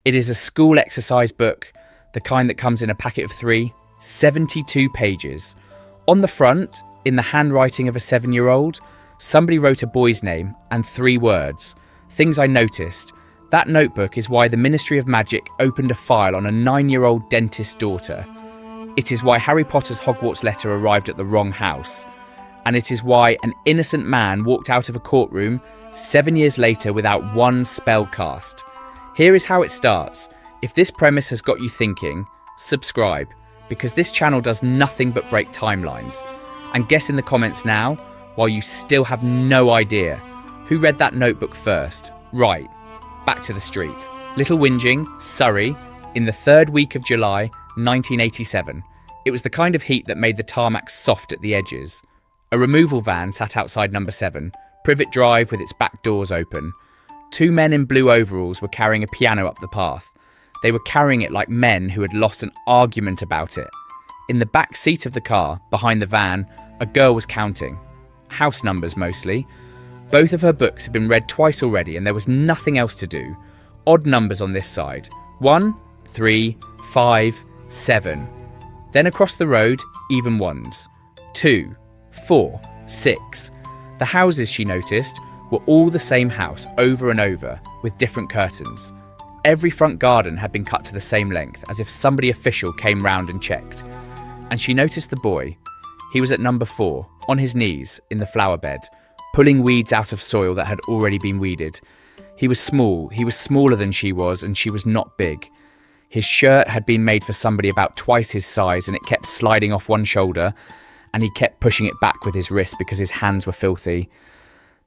It is a school exercise book, the kind that comes in a packet of 3, 72 pages. On the front, in the handwriting of a 7-year-old, somebody wrote a boy's name and 3 words. Things I noticed. That notebook is why the Ministry of Magic opened a file on a 9-year-old dentist's daughter. It is why Harry Potter's Hogwarts letter arrived at the wrong house. And it is why an innocent man walked out of a courtroom 7 years later without one spell cast. Here is how it starts. If this premise has got you thinking, subscribe, because this channel does nothing but break timelines. And guess in the comments now, while you still have no idea, who read that notebook first? Right, back to the street. Little Whinging, Surrey, in the 3rd week of July, 1987. It was the kind of heat that made the tarmac soft at the edges. A removal van sat outside number 7, Privet Drive with its back doors open. 2 men in blue overalls were carrying a piano up the path. They were carrying it like men who had lost an argument about it. In the back seat of the car, behind the van, a girl was counting. House numbers mostly. Both of her books had been read twice already and there was nothing else to do. Odd numbers on this side. 1, 3, 5, 7. Then across the road, even ones. 2, 4, 6. The houses, she noticed, were all the same house over and over, with different curtains. Every front garden had been cut to the same length, as if somebody official came round and checked. And she noticed the boy. He was at number 4, on his knees, in the flower bed, pulling weeds out of soil that had already been weeded. He was small, he was smaller than she was, and she was not big. His shirt had been made for somebody about twice his size, and it kept sliding off one shoulder, and he kept pushing it back with his wrist because his hands were filthy.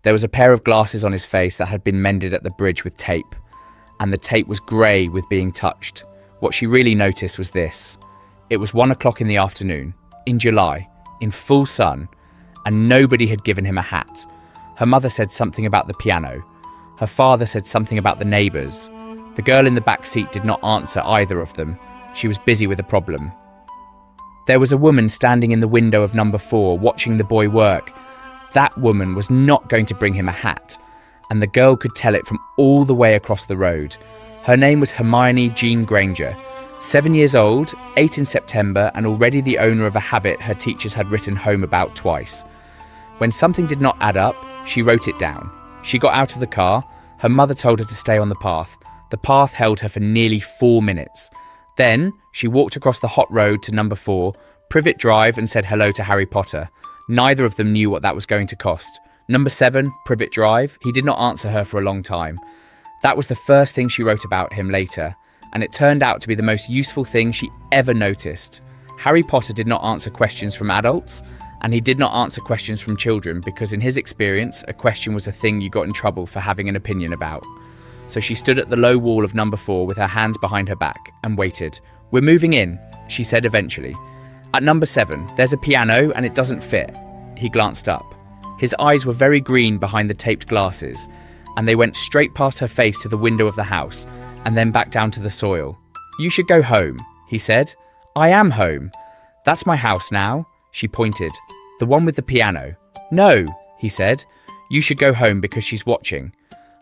There was a pair of glasses on his face that had been mended at the bridge with tape, and the tape was grey with being touched. What she really noticed was this. It was 1 o'clock in the afternoon, in July, in full sun, and nobody had given him a hat. Her mother said something about the piano. Her father said something about the neighbours. The girl in the back seat did not answer either of them. She was busy with a problem. There was a woman standing in the window of number 4, watching the boy work. That woman was not going to bring him a hat, and the girl could tell it from all the way across the road. Her name was Hermione Granger. 7 years old, 8 in September, and already the owner of a habit her teachers had written home about twice. When something did not add up, she wrote it down. She got out of the car. Her mother told her to stay on the path. The path held her for nearly 4 minutes. Then she walked across the hot road to number 4, Privet Drive, and said hello to Harry Potter. Neither of them knew what that was going to cost. Number 7, Privet Drive, he did not answer her for a long time. That was the first thing she wrote about him later, and it turned out to be the most useful thing she ever noticed. Harry Potter did not answer questions from adults, and he did not answer questions from children because in his experience, a question was a thing you got in trouble for having an opinion about. So she stood at the low wall of number 4 with her hands behind her back and waited. "We're moving in," she said eventually. "At number 7, there's a piano and it doesn't fit." He glanced up. His eyes were very green behind the taped glasses, and they went straight past her face to the window of the house and then back down to the soil. "You should go home," he said. "I am home. That's my house now," she pointed. "The one with the piano." "No," he said. "You should go home because she's watching."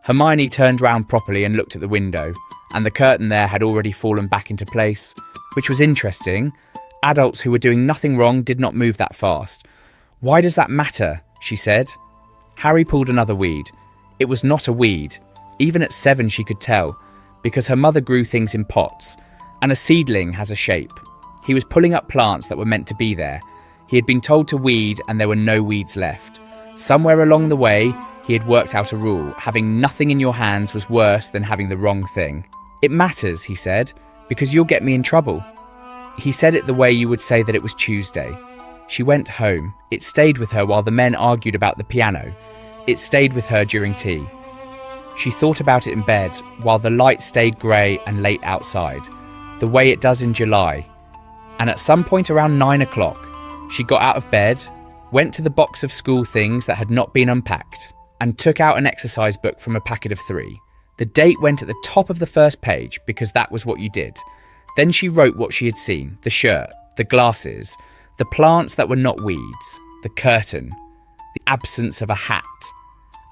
Hermione turned round properly and looked at the window, and the curtain there had already fallen back into place, which was interesting. Adults who were doing nothing wrong did not move that fast. "Why does that matter?" she said. Harry pulled another weed. It was not a weed. Even at 7 she could tell, because her mother grew things in pots, and a seedling has a shape. He was pulling up plants that were meant to be there. He had been told to weed and there were no weeds left. Somewhere along the way, he had worked out a rule. Having nothing in your hands was worse than having the wrong thing. "It matters," he said, "because you'll get me in trouble." He said it the way you would say that it was Tuesday. She went home. It stayed with her while the men argued about the piano. It stayed with her during tea. She thought about it in bed while the light stayed grey and late outside, the way it does in July. And at some point around 9 o'clock, she got out of bed, went to the box of school things that had not been unpacked, and took out an exercise book from a packet of 3. The date went at the top of the first page because that was what you did. Then she wrote what she had seen, the shirt, the glasses, the plants that were not weeds, the curtain, the absence of a hat.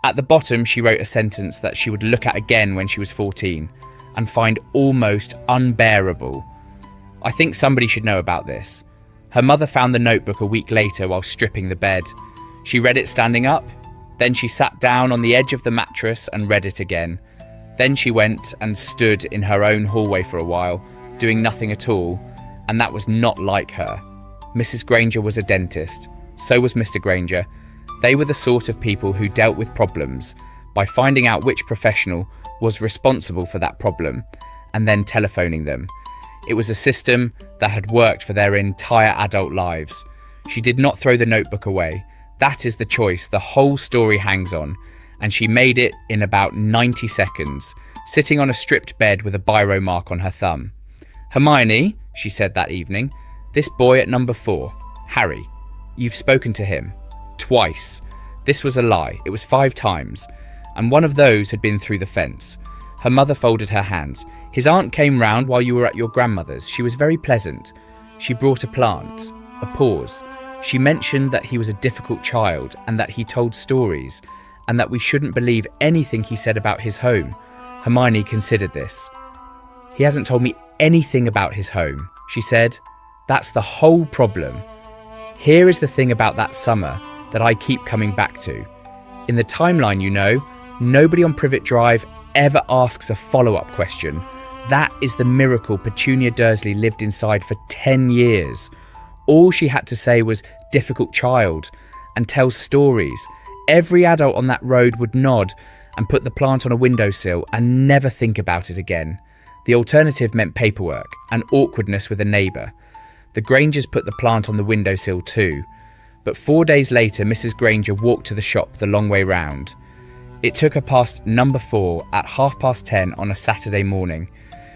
At the bottom she wrote a sentence that she would look at again when she was 14, and find almost unbearable. I think somebody should know about this. Her mother found the notebook a week later while stripping the bed. She read it standing up. Then she sat down on the edge of the mattress and read it again. Then she went and stood in her own hallway for a while, doing nothing at all, and that was not like her. Mrs. Granger was a dentist. So was Mr. Granger. They were the sort of people who dealt with problems by finding out which professional was responsible for that problem and then telephoning them. It was a system that had worked for their entire adult lives. She did not throw the notebook away. That is the choice the whole story hangs on, and she made it in about 90 seconds, sitting on a stripped bed with a biro mark on her thumb. "Hermione," she said that evening, "this boy at number 4, Harry, you've spoken to him. Twice. This was a lie. It was 5 times. And one of those had been through the fence." Her mother folded her hands. "His aunt came round while you were at your grandmother's. She was very pleasant. She brought a plant." A pause. "She mentioned that he was a difficult child and that he told stories and that we shouldn't believe anything he said about his home." Hermione considered this. "He hasn't told me anything about his home," she said. "That's the whole problem. Here is the thing about that summer that I keep coming back to. In the timeline, you know, nobody on Privet Drive ever asks a follow-up question. That is the miracle Petunia Dursley lived inside for 10 years. All she had to say was difficult child and tell stories. Every adult on that road would nod and put the plant on a windowsill and never think about it again. The alternative meant paperwork and awkwardness with a neighbour. The Grangers put the plant on the windowsill too. But 4 days later, Mrs. Granger walked to the shop the long way round. It took her past number 4 at 10:30 on a Saturday morning.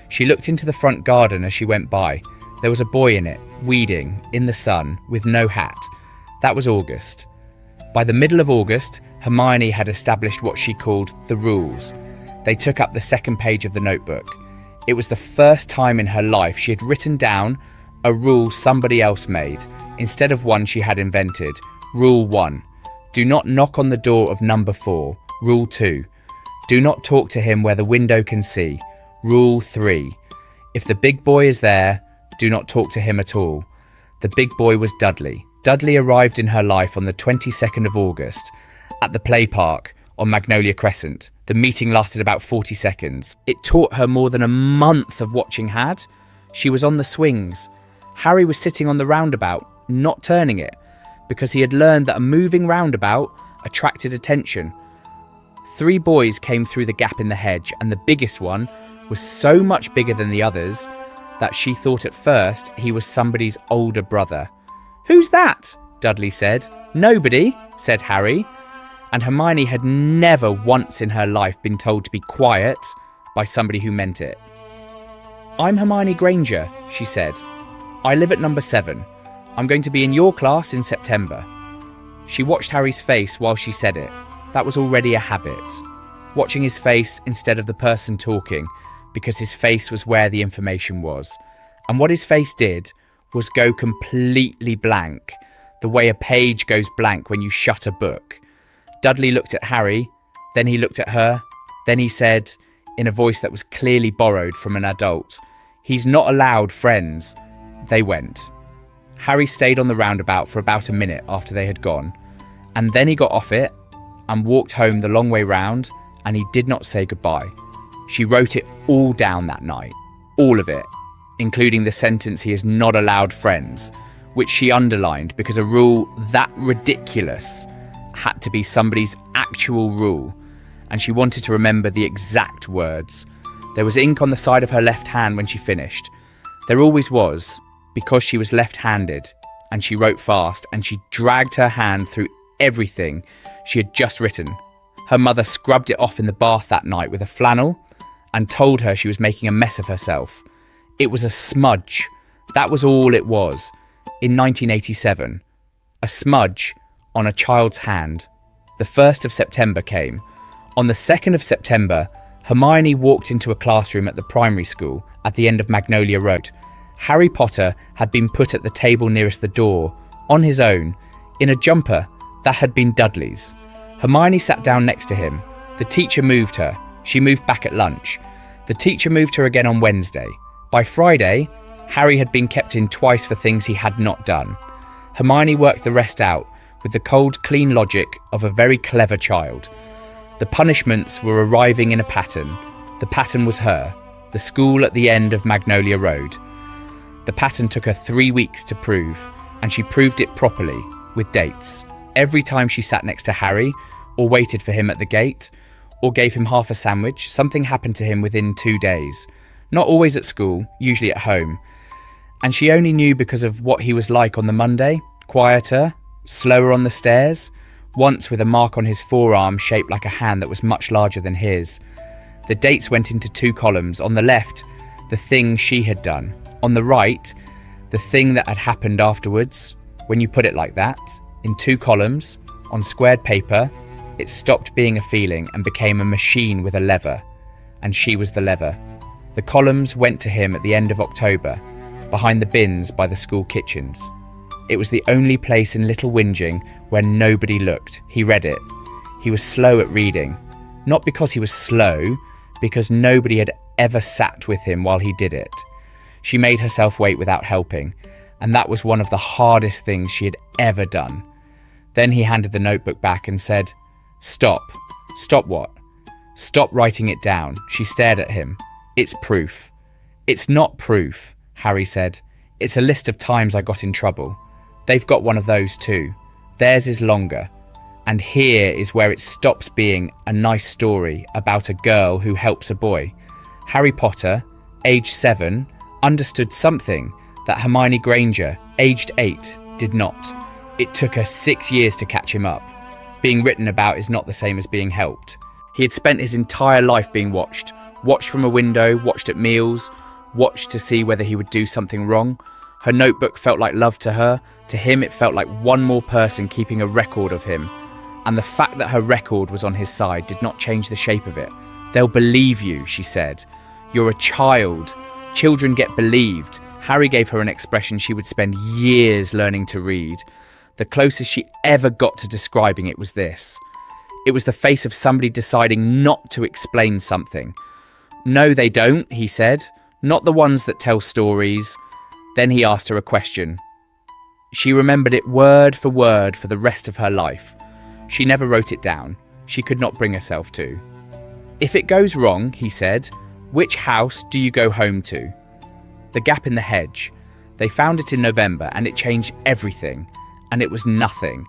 She looked into the front garden as she went by. There was a boy in it, weeding, in the sun, with no hat. That was August. By the middle of August, Hermione had established what she called the rules. They took up the second page of the notebook. It was the first time in her life she had written down a rule somebody else made, instead of one she had invented. Rule 1. Do not knock on the door of number 4. Rule 2. Do not talk to him where the window can see. Rule 3. If the big boy is there, do not talk to him at all. The big boy was Dudley. Dudley arrived in her life on the 22nd of August at the play park on Magnolia Crescent. The meeting lasted about 40 seconds. It taught her more than a month of watching had. She was on the swings. Harry was sitting on the roundabout, not turning it, because he had learned that a moving roundabout attracted attention. 3 boys came through the gap in the hedge, and the biggest one was so much bigger than the others that she thought at first he was somebody's older brother. "Who's that?" Dudley said. "Nobody," said Harry. And Hermione had never once in her life been told to be quiet by somebody who meant it. "I'm Hermione Granger," she said. "I live at number 7. I'm going to be in your class in September." She watched Harry's face while she said it. That was already a habit. Watching his face instead of the person talking, because his face was where the information was. And what his face did was go completely blank, the way a page goes blank when you shut a book. Dudley looked at Harry, then he looked at her, then he said, in a voice that was clearly borrowed from an adult, "He's not allowed friends." They went. Harry stayed on the roundabout for about a minute after they had gone, and then he got off it and walked home the long way round, and he did not say goodbye. She wrote it all down that night, all of it, including the sentence "he is not allowed friends," which she underlined because a rule that ridiculous had to be somebody's actual rule, and she wanted to remember the exact words. There was ink on the side of her left hand when she finished. There always was, because she was left-handed, and she wrote fast, and she dragged her hand through everything she had just written. Her mother scrubbed it off in the bath that night with a flannel and told her she was making a mess of herself. It was a smudge. That was all it was. In 1987. A smudge on a child's hand. The 1st of September came. On the 2nd of September, Hermione walked into a classroom at the primary school at the end of Magnolia Road. Harry Potter had been put at the table nearest the door, on his own, in a jumper that had been Dudley's. Hermione sat down next to him. The teacher moved her. She moved back at lunch. The teacher moved her again on Wednesday. By Friday, Harry had been kept in twice for things he had not done. Hermione worked the rest out with the cold, clean logic of a very clever child. The punishments were arriving in a pattern. The pattern was her, the school at the end of Magnolia Road. The pattern took her 3 weeks to prove, and she proved it properly, with dates. Every time she sat next to Harry, or waited for him at the gate, or gave him half a sandwich, something happened to him within 2 days. Not always at school, usually at home. And she only knew because of what he was like on the Monday: quieter, slower on the stairs, once with a mark on his forearm shaped like a hand that was much larger than his. The dates went into 2 columns. On the left, the thing she had done. On the right, the thing that had happened afterwards. When you put it like that, in 2 columns, on squared paper, it stopped being a feeling and became a machine with a lever. And she was the lever. The columns went to him at the end of October, behind the bins by the school kitchens. It was the only place in Little Whinging where nobody looked. He read it. He was slow at reading. Not because he was slow, because nobody had ever sat with him while he did it. She made herself wait without helping, and that was one of the hardest things she had ever done. Then he handed the notebook back and said, "Stop." "Stop what?" "Stop writing it down." She stared at him. "It's proof." "It's not proof," Harry said. "It's a list of times I got in trouble. They've got one of those too. Theirs is longer. And here is where it stops being a nice story about a girl who helps a boy. Harry Potter, age 7, understood something that Hermione Granger, aged 8, did not. It took her 6 years to catch him up. Being written about is not the same as being helped. He had spent his entire life being watched. Watched from a window, watched at meals, watched to see whether he would do something wrong. Her notebook felt like love to her. To him, it felt like one more person keeping a record of him. And the fact that her record was on his side did not change the shape of it. "They'll believe you," she said. "You're a child. Children get believed." Harry gave her an expression she would spend years learning to read. The closest she ever got to describing it was this. It was the face of somebody deciding not to explain something. "No, they don't," he said. "Not the ones that tell stories." Then he asked her a question. She remembered it word for word for the rest of her life. She never wrote it down. She could not bring herself to. "If it goes wrong," he said, "which house do you go home to?" The gap in the hedge. They found it in November and it changed everything. And it was nothing.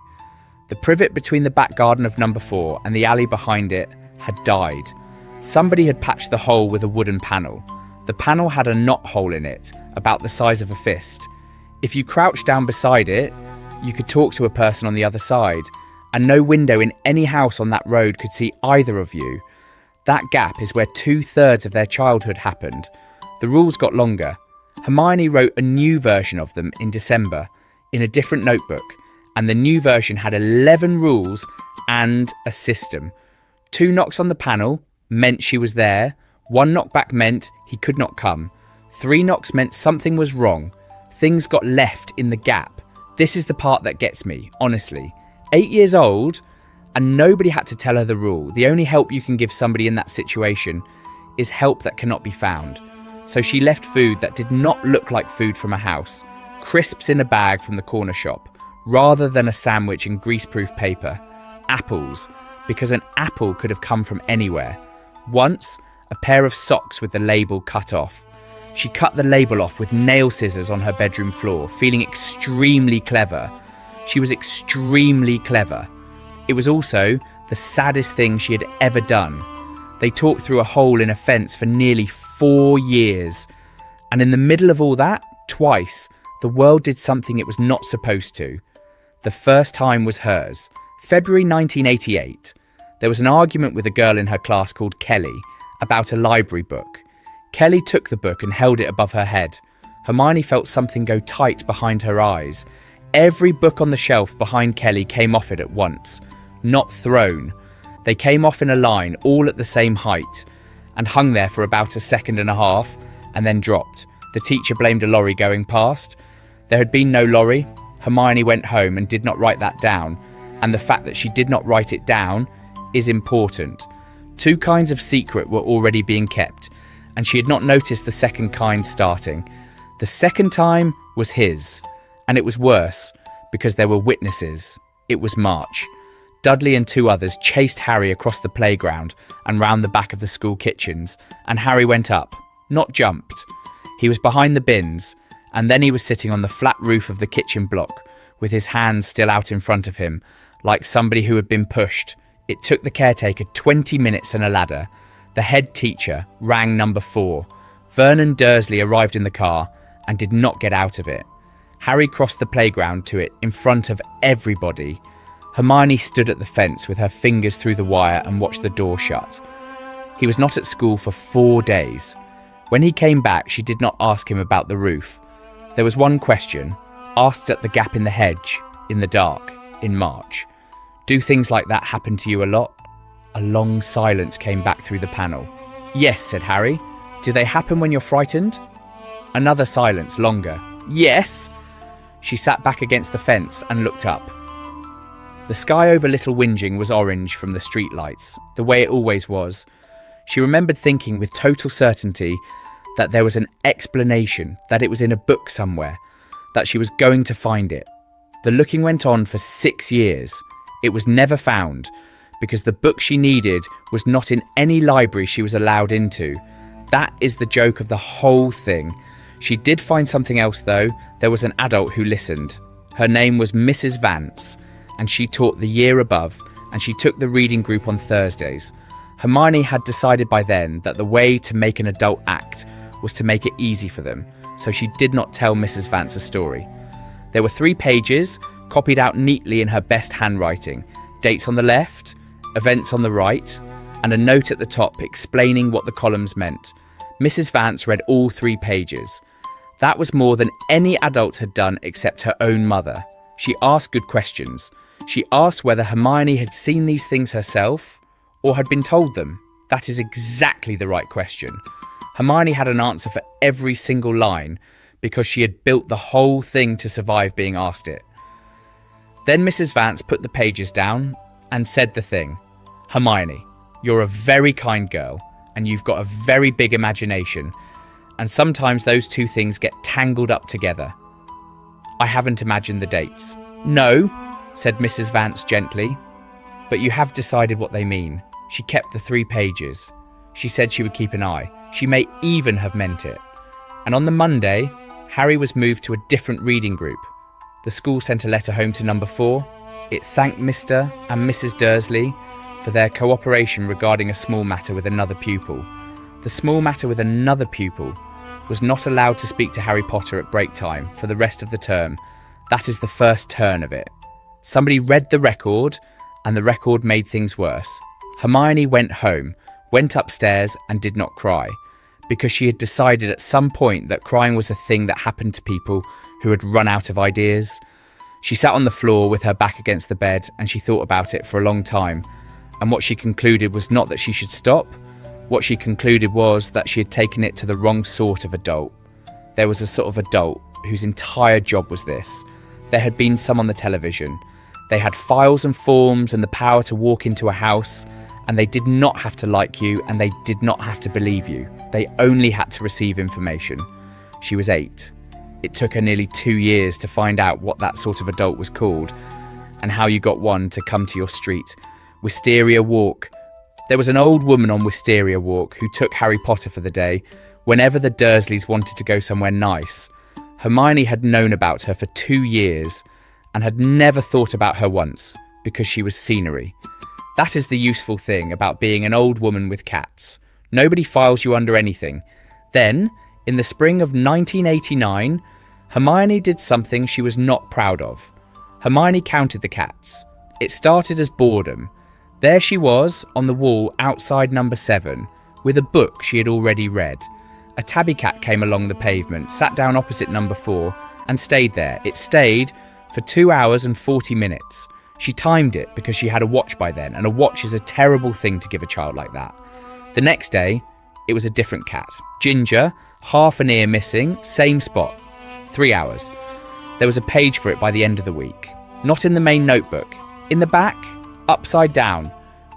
The privet between the back garden of number 4 and the alley behind it had died. Somebody had patched the hole with a wooden panel. The panel had a knot hole in it, about the size of a fist. If you crouched down beside it, you could talk to a person on the other side, and no window in any house on that road could see either of you. That gap is where 2/3 of their childhood happened. The rules got longer. Hermione wrote a new version of them in December, in a different notebook, and the new version had 11 rules and a system. 2 knocks on the panel meant she was there. 1 knockback meant he could not come. 3 knocks meant something was wrong. Things got left in the gap. This is the part that gets me, honestly. 8 years old, and nobody had to tell her the rule. The only help you can give somebody in that situation is help that cannot be found. So she left food that did not look like food from a house. Crisps in a bag from the corner shop, rather than a sandwich in greaseproof paper. Apples, because an apple could have come from anywhere. Once, a pair of socks with the label cut off. She cut the label off with nail scissors on her bedroom floor, feeling extremely clever. She was extremely clever. It was also the saddest thing she had ever done. They talked through a hole in a fence for nearly 4 years. And in the middle of all that, twice, the world did something it was not supposed to. The first time was hers. February 1988. There was an argument with a girl in her class called Kelly about a library book. Kelly took the book and held it above her head. Hermione felt something go tight behind her eyes. Every book on the shelf behind Kelly came off it at once. Not thrown. They came off in a line, all at the same height, and hung there for about a second and a half, and then dropped. The teacher blamed a lorry going past. There had been no lorry. Hermione went home and did not write that down, and the fact that she did not write it down is important. 2 kinds of secret were already being kept, and she had not noticed the second kind starting. The second time was his, and it was worse because there were witnesses. It was March. Dudley and 2 others chased Harry across the playground and round the back of the school kitchens, and Harry went up, not jumped. He was behind the bins, and then he was sitting on the flat roof of the kitchen block with his hands still out in front of him, like somebody who had been pushed. It took the caretaker 20 minutes and a ladder. The head teacher rang number 4. Vernon Dursley arrived in the car and did not get out of it. Harry crossed the playground to it in front of everybody. Hermione stood at the fence with her fingers through the wire and watched the door shut. He was not at school for 4 days. When he came back, she did not ask him about the roof. There was one question, asked at the gap in the hedge, in the dark, in March. Do things like that happen to you a lot? A long silence came back through the panel. Yes, said Harry. Do they happen when you're frightened? Another silence, longer. Yes. She sat back against the fence and looked up. The sky over Little Whinging was orange from the streetlights, the way it always was. She remembered thinking with total certainty that there was an explanation, that it was in a book somewhere, that she was going to find it. The looking went on for 6 years. It was never found, because the book she needed was not in any library she was allowed into. That is the joke of the whole thing. She did find something else though. There was an adult who listened. Her name was Mrs. Vance, and she taught the year above, and she took the reading group on Thursdays. Hermione had decided by then that the way to make an adult act was to make it easy for them, so she did not tell Mrs. Vance a story. There were 3 pages, copied out neatly in her best handwriting, dates on the left, events on the right, and a note at the top explaining what the columns meant. Mrs. Vance read all 3 pages. That was more than any adult had done except her own mother. She asked good questions. She asked whether Hermione had seen these things herself or had been told them. That is exactly the right question. Hermione had an answer for every single line because she had built the whole thing to survive being asked it. Then Mrs. Vance put the pages down and said the thing. Hermione, you're a very kind girl and you've got a very big imagination, and sometimes those 2 things get tangled up together. I haven't imagined the dates. No, said Mrs. Vance gently, but you have decided what they mean. She kept the 3 pages. She said she would keep an eye. She may even have meant it. And on the Monday, Harry was moved to a different reading group. The school sent a letter home to number 4. It thanked Mr. and Mrs. Dursley for their cooperation regarding a small matter with another pupil. The small matter with another pupil was not allowed to speak to Harry Potter at break time for the rest of the term. That is the first turn of it. Somebody read the record, and the record made things worse. Hermione went home, went upstairs and did not cry, because she had decided at some point that crying was a thing that happened to people who had run out of ideas. She sat on the floor with her back against the bed and she thought about it for a long time, and what she concluded was not that she should stop. What she concluded was that she had taken it to the wrong sort of adult. There was a sort of adult whose entire job was this. There had been some on the television. They had files and forms and the power to walk into a house, and they did not have to like you and they did not have to believe you. They only had to receive information. She was 8. It took her nearly 2 years to find out what that sort of adult was called and how you got one to come to your street. Wisteria Walk. There was an old woman on Wisteria Walk who took Harry Potter for the day whenever the Dursleys wanted to go somewhere nice. Hermione had known about her for 2 years and had never thought about her once because she was scenery. That is the useful thing about being an old woman with cats. Nobody files you under anything. Then, in the spring of 1989, Hermione did something she was not proud of. Hermione counted the cats. It started as boredom. There she was on the wall outside number 7 with a book she had already read. A tabby cat came along the pavement, sat down opposite number 4 and stayed there. It stayed for 2 hours and 40 minutes. She timed it because she had a watch by then, and a watch is a terrible thing to give a child like that. The next day, it was a different cat. Ginger, half an ear missing, same spot. 3 hours. There was a page for it by the end of the week. Not in the main notebook. In the back, upside down,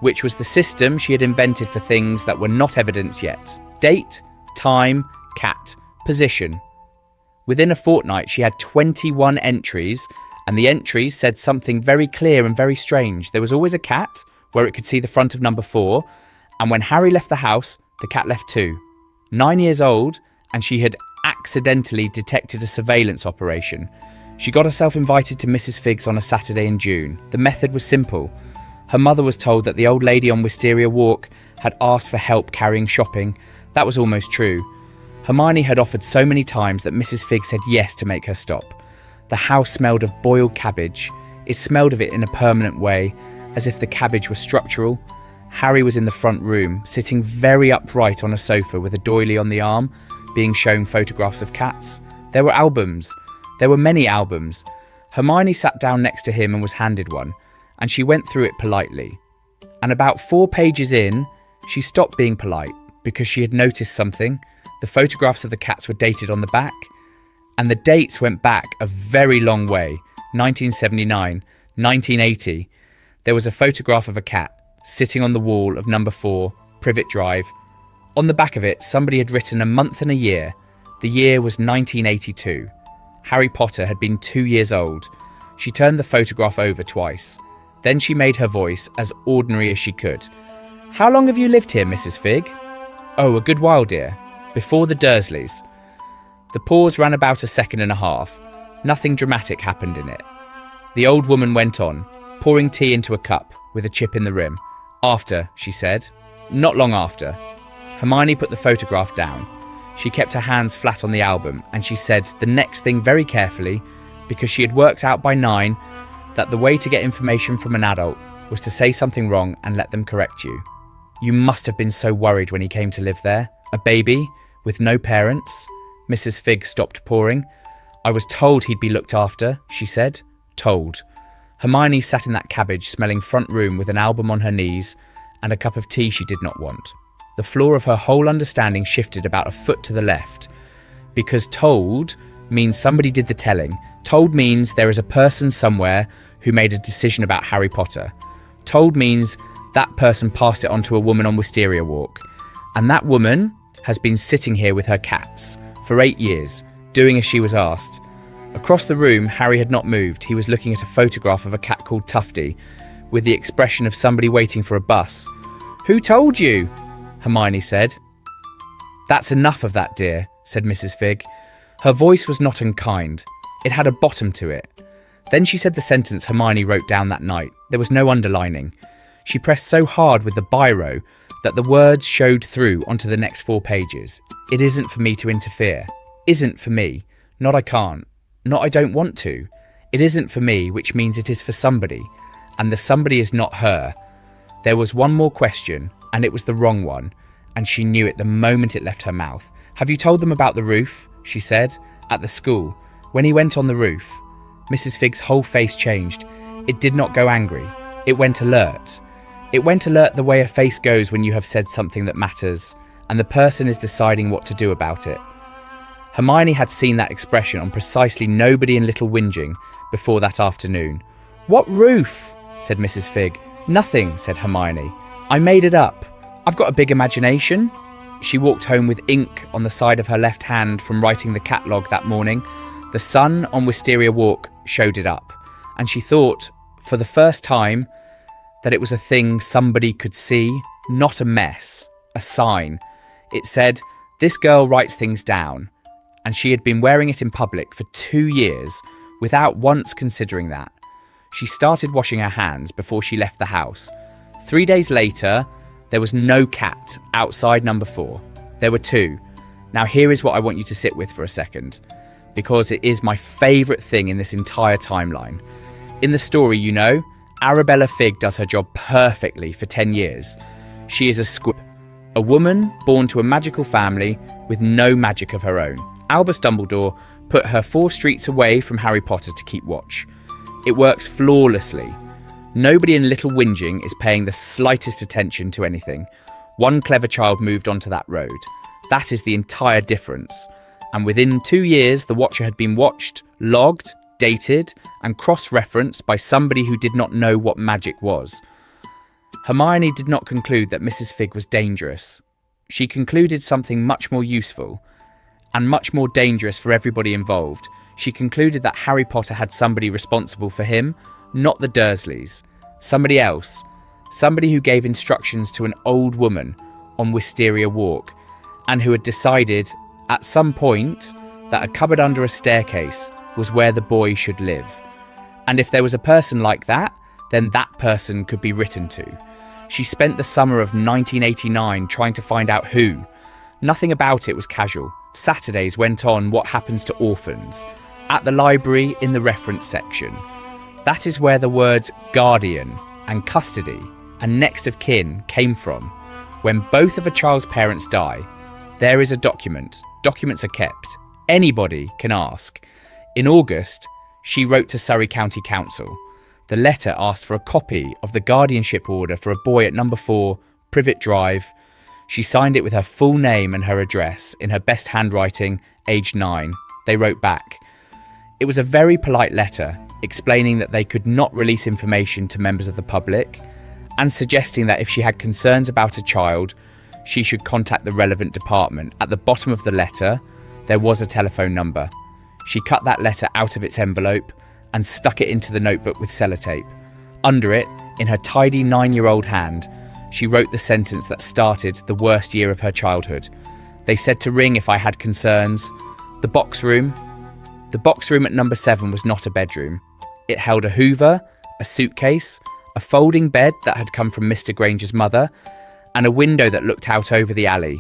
which was the system she had invented for things that were not evidence yet. Date, time, cat, position. Within a fortnight, she had 21 entries, and the entries said something very clear and very strange. There was always a cat where it could see the front of number 4, and when Harry left the house, the cat left too. 9 years old, and she had accidentally detected a surveillance operation. She got herself invited to Mrs. Figg's on a Saturday in June. The method was simple. Her mother was told that the old lady on Wisteria Walk had asked for help carrying shopping. That was almost true. Hermione had offered so many times that Mrs. Figg said yes to make her stop. The house smelled of boiled cabbage. It smelled of it in a permanent way, as if the cabbage was structural. Harry was in the front room, sitting very upright on a sofa with a doily on the arm, being shown photographs of cats. There were albums. There were many albums. Hermione sat down next to him and was handed one, and she went through it politely. And about 4 pages in, she stopped being polite because she had noticed something. The photographs of the cats were dated on the back, and the dates went back a very long way. 1979, 1980. There was a photograph of a cat sitting on the wall of number 4, Privet Drive. On the back of it, somebody had written a month and a year. The year was 1982. Harry Potter had been 2 years old. She turned the photograph over twice. Then she made her voice as ordinary as she could. "How long have you lived here, Mrs. Figg?" "Oh, a good while, dear. Before the Dursleys." The pause ran about a second and a half. Nothing dramatic happened in it. The old woman went on, pouring tea into a cup with a chip in the rim. "After," she said. "Not long after." Hermione put the photograph down. She kept her hands flat on the album, and she said the next thing very carefully, because she had worked out by 9 that the way to get information from an adult was to say something wrong and let them correct you. "You must have been so worried when he came to live there. A baby, with no parents." Mrs. Figg stopped pouring. "I was told he'd be looked after," she said. Told. Hermione sat in that cabbage smelling front room with an album on her knees and a cup of tea she did not want. The floor of her whole understanding shifted about a foot to the left. Because told means somebody did the telling. Told means there is a person somewhere who made a decision about Harry Potter. Told means that person passed it on to a woman on Wisteria Walk. And that woman has been sitting here with her cats for 8 years, doing as she was asked. Across the room, Harry had not moved. He was looking at a photograph of a cat called Tufty, with the expression of somebody waiting for a bus. "Who told you?" Hermione said. "That's enough of that, dear," said Mrs. Figg. Her voice was not unkind. It had a bottom to it. Then she said the sentence Hermione wrote down that night. There was no underlining. She pressed so hard with the biro that the words showed through onto the next 4 pages. "It isn't for me to interfere. Isn't for me. Not I can't. Not I don't want to. It isn't for me, which means it is for somebody. And the somebody is not her." There was one more question, and it was the wrong one, and she knew it the moment it left her mouth. "Have you told them about the roof?" she said. "At the school. When he went on the roof." Mrs. Figg's whole face changed. It did not go angry. It went alert. It went alert the way a face goes when you have said something that matters, and the person is deciding what to do about it. Hermione had seen that expression on precisely nobody in Little Whinging before that afternoon. "What roof?" said Mrs. Figg. "Nothing," said Hermione. "I made it up. I've got a big imagination." She walked home with ink on the side of her left hand from writing the catalogue that morning. The sun on Wisteria Walk showed it up, and she thought, for the first time, that it was a thing somebody could see, not a mess, a sign. It said, "This girl writes things down," and she had been wearing it in public for 2 years without once considering that. She started washing her hands before she left the house. 3 days later, there was no cat outside number 4. There were 2. Now here is what I want you to sit with for a second, because it is my favourite thing in this entire timeline. In the story, you know, Arabella Figg does her job perfectly for 10 years. She is a squib, a woman born to a magical family with no magic of her own. Albus Dumbledore put her 4 streets away from Harry Potter to keep watch. It works flawlessly. Nobody in Little Whinging is paying the slightest attention to anything. One clever child moved onto that road. That is the entire difference. And within 2 years, the Watcher had been watched, logged, dated, and cross-referenced by somebody who did not know what magic was. Hermione did not conclude that Mrs. Figg was dangerous. she concluded something much more useful and much more dangerous for everybody involved. She concluded that Harry Potter had somebody responsible for him, not the Dursleys. Somebody else. Somebody who gave instructions to an old woman on Wisteria Walk, and who had decided at some point that a cupboard under a staircase was where the boy should live. And if there was a person like that, then that person could be written to. She spent the summer of 1989 trying to find out who. Nothing about it was casual. Saturdays went on What Happens to Orphans, at the library in the reference section. That is where the words guardian and custody and next of kin came from. When both of a child's parents die, there is a document. Documents are kept. Anybody can ask. In August, she wrote to Surrey County Council. The letter asked for a copy of the guardianship order for a boy at number 4, Privet Drive. She signed it with her full name and her address in her best handwriting, aged 9. They wrote back. It was a very polite letter explaining that they could not release information to members of the public and suggesting that if she had concerns about a child, she should contact the relevant department. At the bottom of the letter, there was a telephone number. She cut that letter out of its envelope and stuck it into the notebook with sellotape. Under it, in her tidy 9-year-old hand, she wrote the sentence that started the worst year of her childhood. They said to ring if I had concerns. The box room at number 7 was not a bedroom. It held a Hoover, a suitcase, a folding bed that had come from Mr. Granger's mother, and a window that looked out over the alley.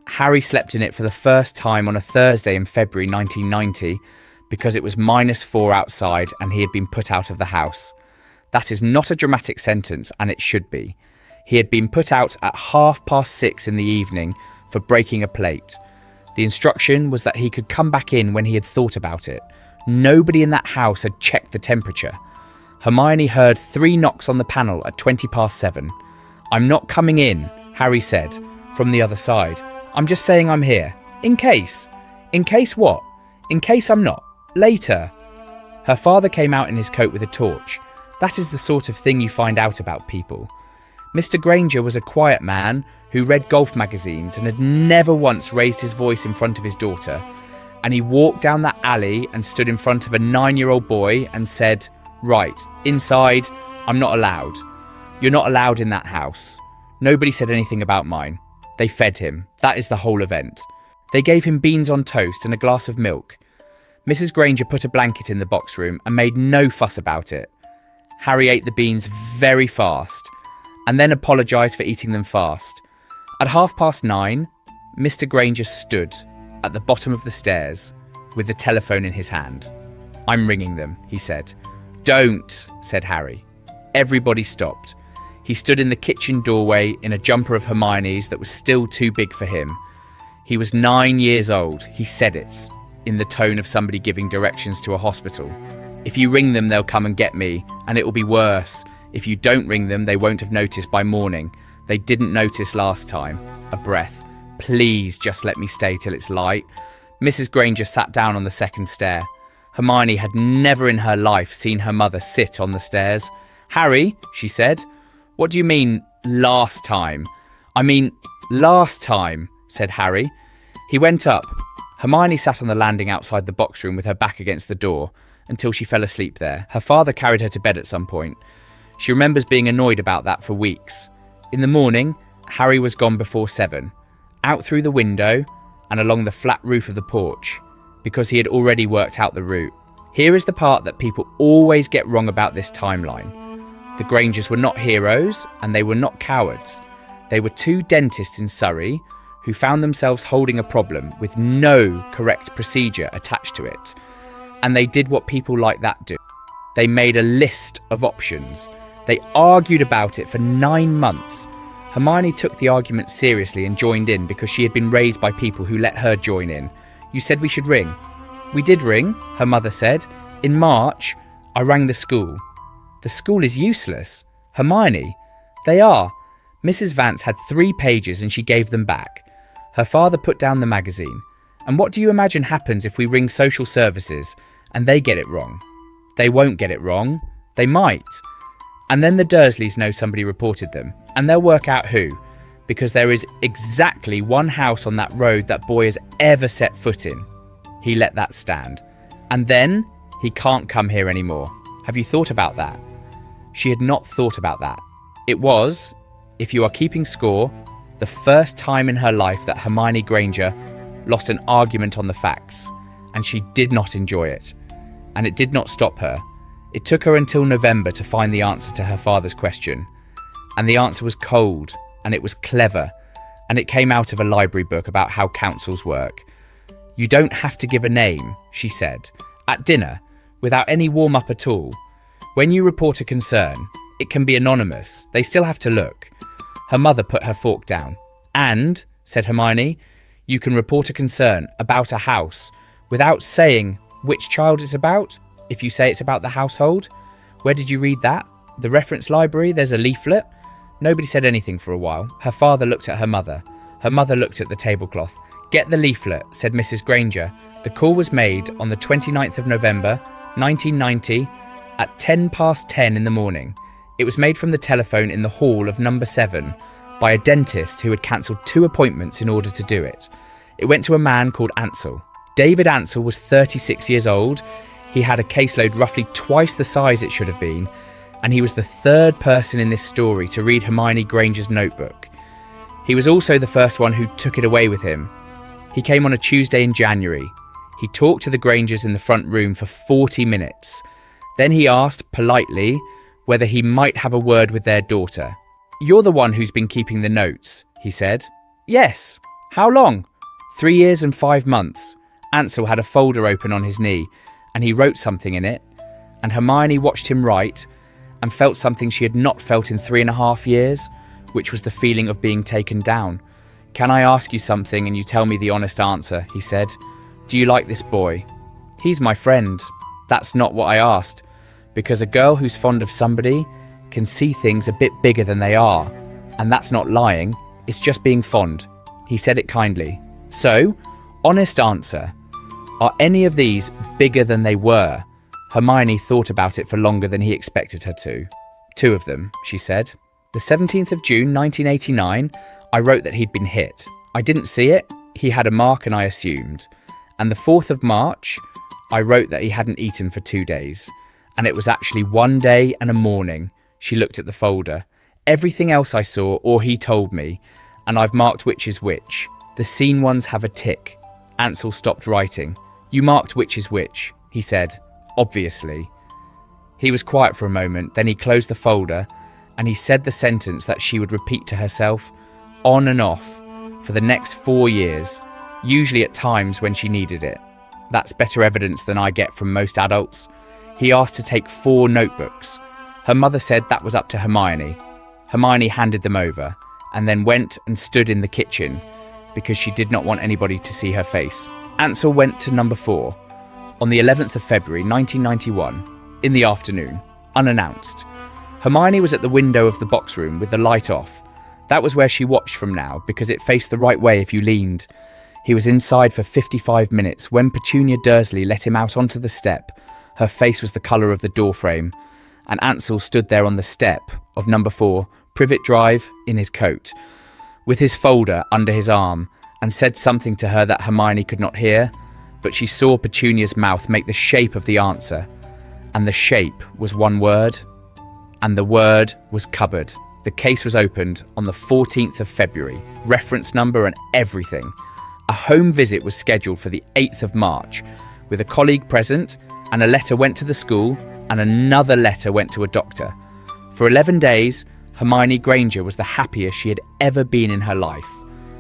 Harry slept in it for the first time on a Thursday in February 1990 because it was -4 outside and he had been put out of the house. That is not a dramatic sentence, and it should be. He had been put out at 6:30 in the evening for breaking a plate. The instruction was that he could come back in when he had thought about it. Nobody in that house had checked the temperature. Hermione heard 3 knocks on the panel at 7:20. "I'm not coming in," Harry said, from the other side. "I'm just saying I'm here. In case." "In case what?" "In case I'm not. Later." Her father came out in his coat with a torch. That is the sort of thing you find out about people. Mr. Granger was a quiet man who read golf magazines and had never once raised his voice in front of his daughter. And he walked down that alley and stood in front of a 9-year-old boy and said, "Right, inside, I'm not allowed. You're not allowed in that house." Nobody said anything about mine. They fed him. That is the whole event. They gave him beans on toast and a glass of milk. Mrs. Granger put a blanket in the box room and made no fuss about it. Harry ate the beans very fast and then apologised for eating them fast. At 9:30, Mr. Granger stood at the bottom of the stairs with the telephone in his hand. "I'm ringing them," he said. "Don't," said Harry. Everybody stopped. He stood in the kitchen doorway in a jumper of Hermione's that was still too big for him. He was 9 years old. He said it in the tone of somebody giving directions to a hospital. "If you ring them, they'll come and get me, and it will be worse. If you don't ring them, they won't have noticed by morning. They didn't notice last time." A breath. "Please just let me stay till it's light." Mrs. Granger sat down on the second stair. Hermione had never in her life seen her mother sit on the stairs. "Harry," she said. "What do you mean, last time?" "I mean, last time," said Harry. He went up. Hermione sat on the landing outside the box room with her back against the door until she fell asleep there. Her father carried her to bed at some point. She remembers being annoyed about that for weeks. In the morning, Harry was gone before 7, out through the window and along the flat roof of the porch, because he had already worked out the route. Here is the part that people always get wrong about this timeline. The Grangers were not heroes, and they were not cowards. They were 2 dentists in Surrey who found themselves holding a problem with no correct procedure attached to it. And they did what people like that do. They made a list of options. They argued about it for 9 months. Hermione took the argument seriously and joined in because she had been raised by people who let her join in. "You said we should ring." "We did ring," her mother said. "In March, I rang the school." "The school is useless." "Hermione, they are." Mrs. Vance had 3 pages and she gave them back. Her father put down the magazine. "And what do you imagine happens if we ring social services and they get it wrong?" "They won't get it wrong. They might. And then the Dursleys know somebody reported them, and they'll work out who. because there is exactly one house on that road that boy has ever set foot in. He let that stand. And then he can't come here anymore. Have you thought about that? She had not thought about that. It was, if you are keeping score, the first time in her life that Hermione Granger lost an argument on the facts, and she did not enjoy it. And it did not stop her. It took her until November to find the answer to her father's question. And the answer was cold, and it was clever, and it came out of a library book about how councils work. You don't have to give a name, she said, at dinner, without any warm-up at all. When you report a concern, it can be anonymous. They still have to look. Her mother put her fork down. And, said Hermione, you can report a concern about a house without saying which child it's about. If you say it's about the household. Where did you read that? The reference library, there's a leaflet. Nobody said anything for a while. Her father looked at her mother. Her mother looked at the tablecloth. Get the leaflet, said Mrs. Granger. The call was made on the 29th of November, 1990, at 10:10 in the morning. It was made from the telephone in the hall of number 7 by a dentist who had cancelled 2 appointments in order to do it. It went to a man called Ansell. David Ansell was 36 years old. He had a caseload roughly twice the size it should have been, and he was the 3rd person in this story to read Hermione Granger's notebook. He was also the first one who took it away with him. He came on a Tuesday in January. He talked to the Grangers in the front room for 40 minutes. Then he asked, politely, whether he might have a word with their daughter. You're the one who's been keeping the notes, he said. Yes. How long? 3 years and 5 months. Ansell had a folder open on his knee, and he wrote something in it, and Hermione watched him write and felt something she had not felt in 3.5 years, which was the feeling of being taken down. Can I ask you something and you tell me the honest answer, he said. Do you like this boy? He's my friend. That's not what I asked, because a girl who's fond of somebody can see things a bit bigger than they are, and that's not lying, it's just being fond. He said it kindly. So, honest answer. Are any of these bigger than they were? Hermione thought about it for longer than he expected her to. 2 of them, she said. The 17th of June 1989, I wrote that he'd been hit. I didn't see it, he had a mark and I assumed. And the 4th of March, I wrote that he hadn't eaten for 2 days. And it was actually 1 day and a morning. She looked at the folder. Everything else I saw, or he told me, and I've marked which is which. The seen ones have a tick. Ansell stopped writing. You marked which is which, he said. Obviously. He was quiet for a moment, then he closed the folder, and he said the sentence that she would repeat to herself, on and off, for the next 4 years, usually at times when she needed it. That's better evidence than I get from most adults. He asked to take 4 notebooks. Her mother said that was up to Hermione. Hermione handed them over, and then went and stood in the kitchen, because she did not want anybody to see her face. Ansell went to number 4, on the 11th of February 1991, in the afternoon, unannounced. Hermione was at the window of the box room with the light off. That was where she watched from now, because it faced the right way if you leaned. He was inside for 55 minutes when Petunia Dursley let him out onto the step. Her face was the colour of the doorframe, and Ansell stood there on the step of number 4, Privet Drive, in his coat, with his folder under his arm, and said something to her that Hermione could not hear, but she saw Petunia's mouth make the shape of the answer, and the shape was one word, and the word was cupboard. The case was opened on the 14th of February, reference number and everything. A home visit was scheduled for the 8th of March, with a colleague present, and a letter went to the school, and another letter went to a doctor. For 11 days, Hermione Granger was the happiest she had ever been in her life.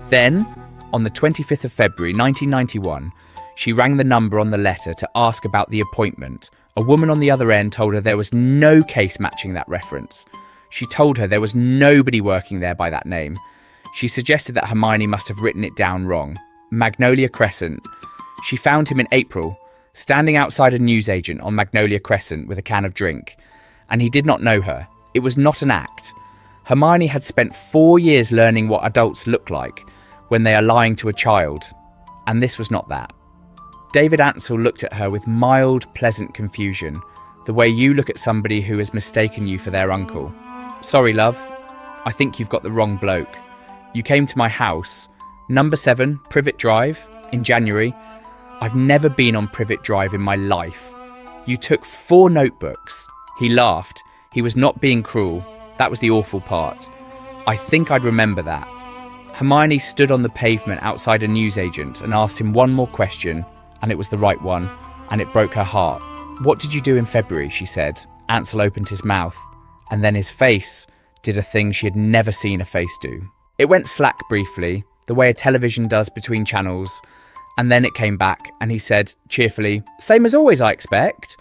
Then, on the 25th of February 1991, she rang the number on the letter to ask about the appointment. A woman on the other end told her there was no case matching that reference. She told her there was nobody working there by that name. She suggested that Hermione must have written it down wrong. Magnolia Crescent. She found him in April, standing outside a newsagent on Magnolia Crescent with a can of drink, and he did not know her. It was not an act. Hermione had spent 4 years learning what adults look like when they are lying to a child, and this was not that. David Ansell looked at her with mild, pleasant confusion, the way you look at somebody who has mistaken you for their uncle. Sorry, love. I think you've got the wrong bloke. You came to my house, number 7, Privet Drive, in January. I've never been on Privet Drive in my life. You took 4 notebooks. He laughed. He was not being cruel. That was the awful part. I think I'd remember that. Hermione stood on the pavement outside a newsagent and asked him one more question, and it was the right one, and it broke her heart. What did you do in February, she said. Ansel opened his mouth, and then his face did a thing she had never seen a face do. It went slack briefly, the way a television does between channels, and then it came back, and he said cheerfully, "Same as always, I expect."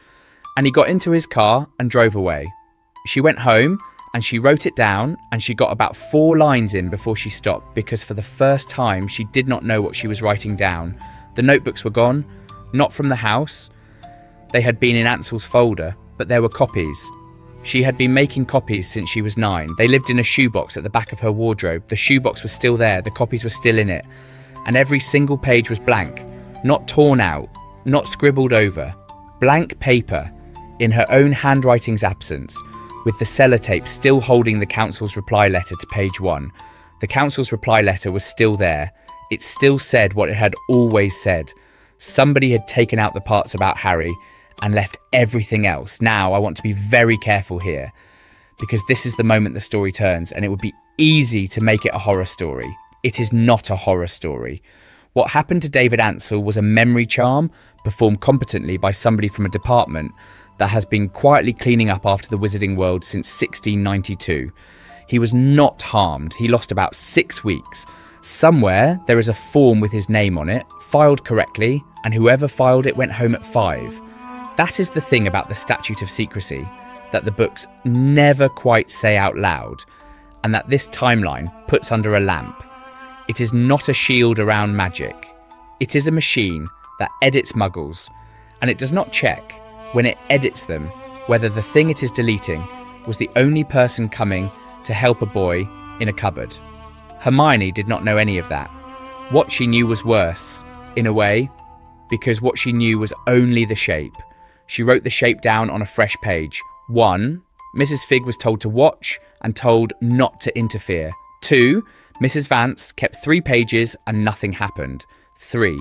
And he got into his car and drove away. She went home, and she wrote it down, and she got about 4 lines in before she stopped, because for the first time she did not know what she was writing down. The notebooks were gone, not from the house. They had been in Ansel's folder, but there were copies. She had been making copies since she was 9. They lived in a shoebox at the back of her wardrobe. The shoebox was still there, the copies were still in it, and every single page was blank, not torn out, not scribbled over. Blank paper, in her own handwriting's absence, with the sellotape still holding the council's reply letter to page 1. The council's reply letter was still there. It still said what it had always said. Somebody had taken out the parts about Harry and left everything else. Now, I want to be very careful here, because this is the moment the story turns, and it would be easy to make it a horror story. It is not a horror story. What happened to David Ansel was a memory charm performed competently by somebody from a department that has been quietly cleaning up after the wizarding world since 1692. He was not harmed. He lost about 6 weeks. Somewhere there is a form with his name on it, filed correctly, and whoever filed it went home at 5. That is the thing about the Statute of Secrecy, that the books never quite say out loud, and that this timeline puts under a lamp. It is not a shield around magic. It is a machine that edits muggles, and it does not check, when it edits them, whether the thing it is deleting was the only person coming to help a boy in a cupboard. Hermione did not know any of that. What she knew was worse, in a way, because what she knew was only the shape. She wrote the shape down on a fresh page. 1. Mrs. Figg was told to watch and told not to interfere. 2. Mrs. Vance kept 3 pages and nothing happened. 3.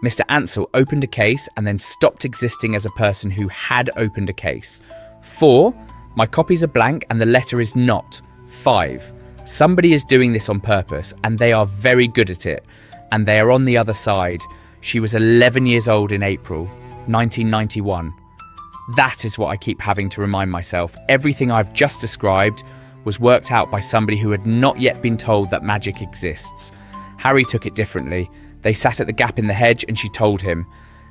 Mr. Ansel opened a case and then stopped existing as a person who had opened a case. 4. My copies are blank and the letter is not. 5. Somebody is doing this on purpose, and they are very good at it, and they are on the other side. She was 11 years old in April 1991. That is what I keep having to remind myself. Everything I've just described was worked out by somebody who had not yet been told that magic exists. Harry took it differently. They sat at the gap in the hedge and she told him,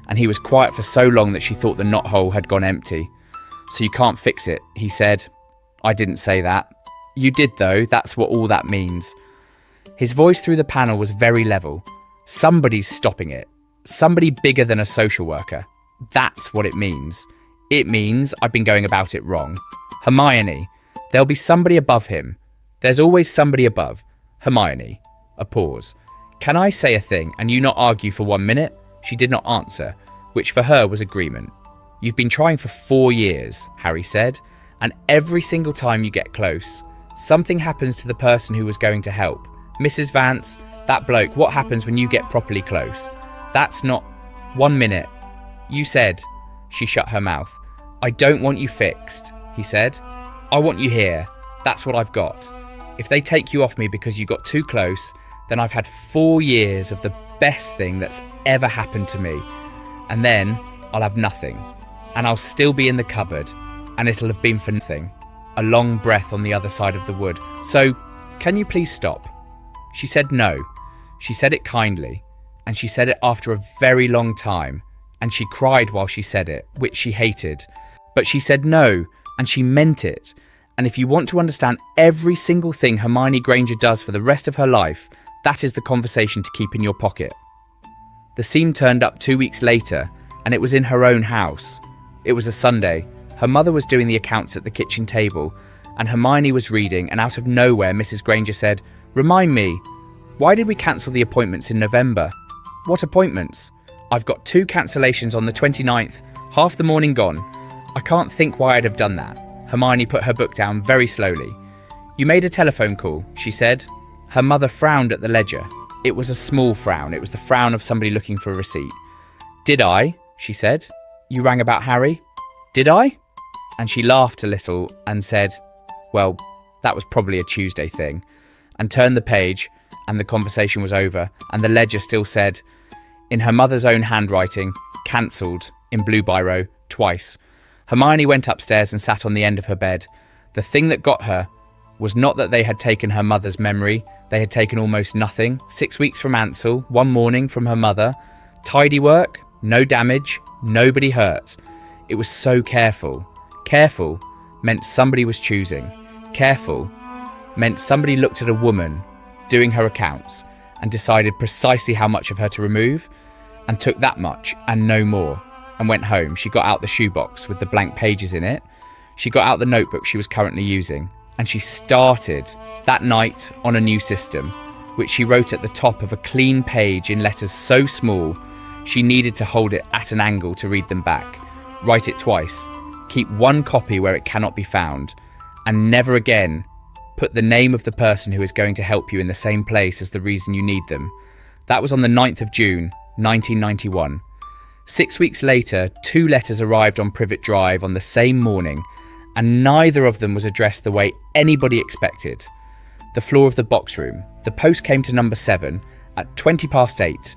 and he was quiet for so long that she thought the knothole had gone empty. "So you can't fix it," he said. "I didn't say that." "You did though, that's what all that means." His voice through the panel was very level. "Somebody's stopping it. Somebody bigger than a social worker. That's what it means. It means I've been going about it wrong. Hermione, there'll be somebody above him. There's always somebody above. Hermione." A pause. "Can I say a thing and you not argue for 1 minute?" She did not answer, which for her was agreement. "You've been trying for 4 years, Harry said, and every single time you get close, something happens to the person who was going to help. Mrs. Vance, that bloke, what happens when you get properly close? That's not 1 minute. You said," she shut her mouth. "I don't want you fixed," he said. "I want you here. That's what I've got. If they take you off me because you got too close, then I've had 4 years of the best thing that's ever happened to me. And then I'll have nothing. And I'll still be in the cupboard. And it'll have been for nothing." A long breath on the other side of the wood. "So, can you please stop?" She said no. She said it kindly. And she said it after a very long time. And she cried while she said it, which she hated. But she said no, and she meant it. And if you want to understand every single thing Hermione Granger does for the rest of her life, that is the conversation to keep in your pocket. The scene turned up 2 weeks later, and it was in her own house. It was a Sunday. Her mother was doing the accounts at the kitchen table, and Hermione was reading, and out of nowhere Mrs. Granger said, "Remind me, why did we cancel the appointments in November?" "What appointments?" "I've got 2 cancellations on the 29th, half the morning gone. I can't think why I'd have done that." Hermione put her book down very slowly. "You made a telephone call," she said. Her mother frowned at the ledger. It was a small frown. It was the frown of somebody looking for a receipt. "Did I?" she said. "You rang about Harry?" "Did I?" And she laughed a little and said, "Well, that was probably a Tuesday thing," and turned the page, and the conversation was over, and the ledger still said, in her mother's own handwriting, "Cancelled," in blue biro, twice. Hermione went upstairs and sat on the end of her bed. The thing that got her was not that they had taken her mother's memory. They had taken almost nothing. 6 weeks from Ansel, 1 morning from her mother. Tidy work, no damage, nobody hurt. It was so careful. Careful meant somebody was choosing. Careful meant somebody looked at a woman doing her accounts and decided precisely how much of her to remove, and took that much and no more, and went home. She got out the shoebox with the blank pages in it. She got out the notebook she was currently using, and she started that night on a new system, which she wrote at the top of a clean page in letters so small she needed to hold it at an angle to read them back. Write it twice. Keep one copy where it cannot be found, and never again put the name of the person who is going to help you in the same place as the reason you need them. That was on the 9th of June, 1991. 6 weeks later, 2 letters arrived on Privet Drive on the same morning, and neither of them was addressed the way anybody expected. The floor of the box room. The post came to number 7 at 8:20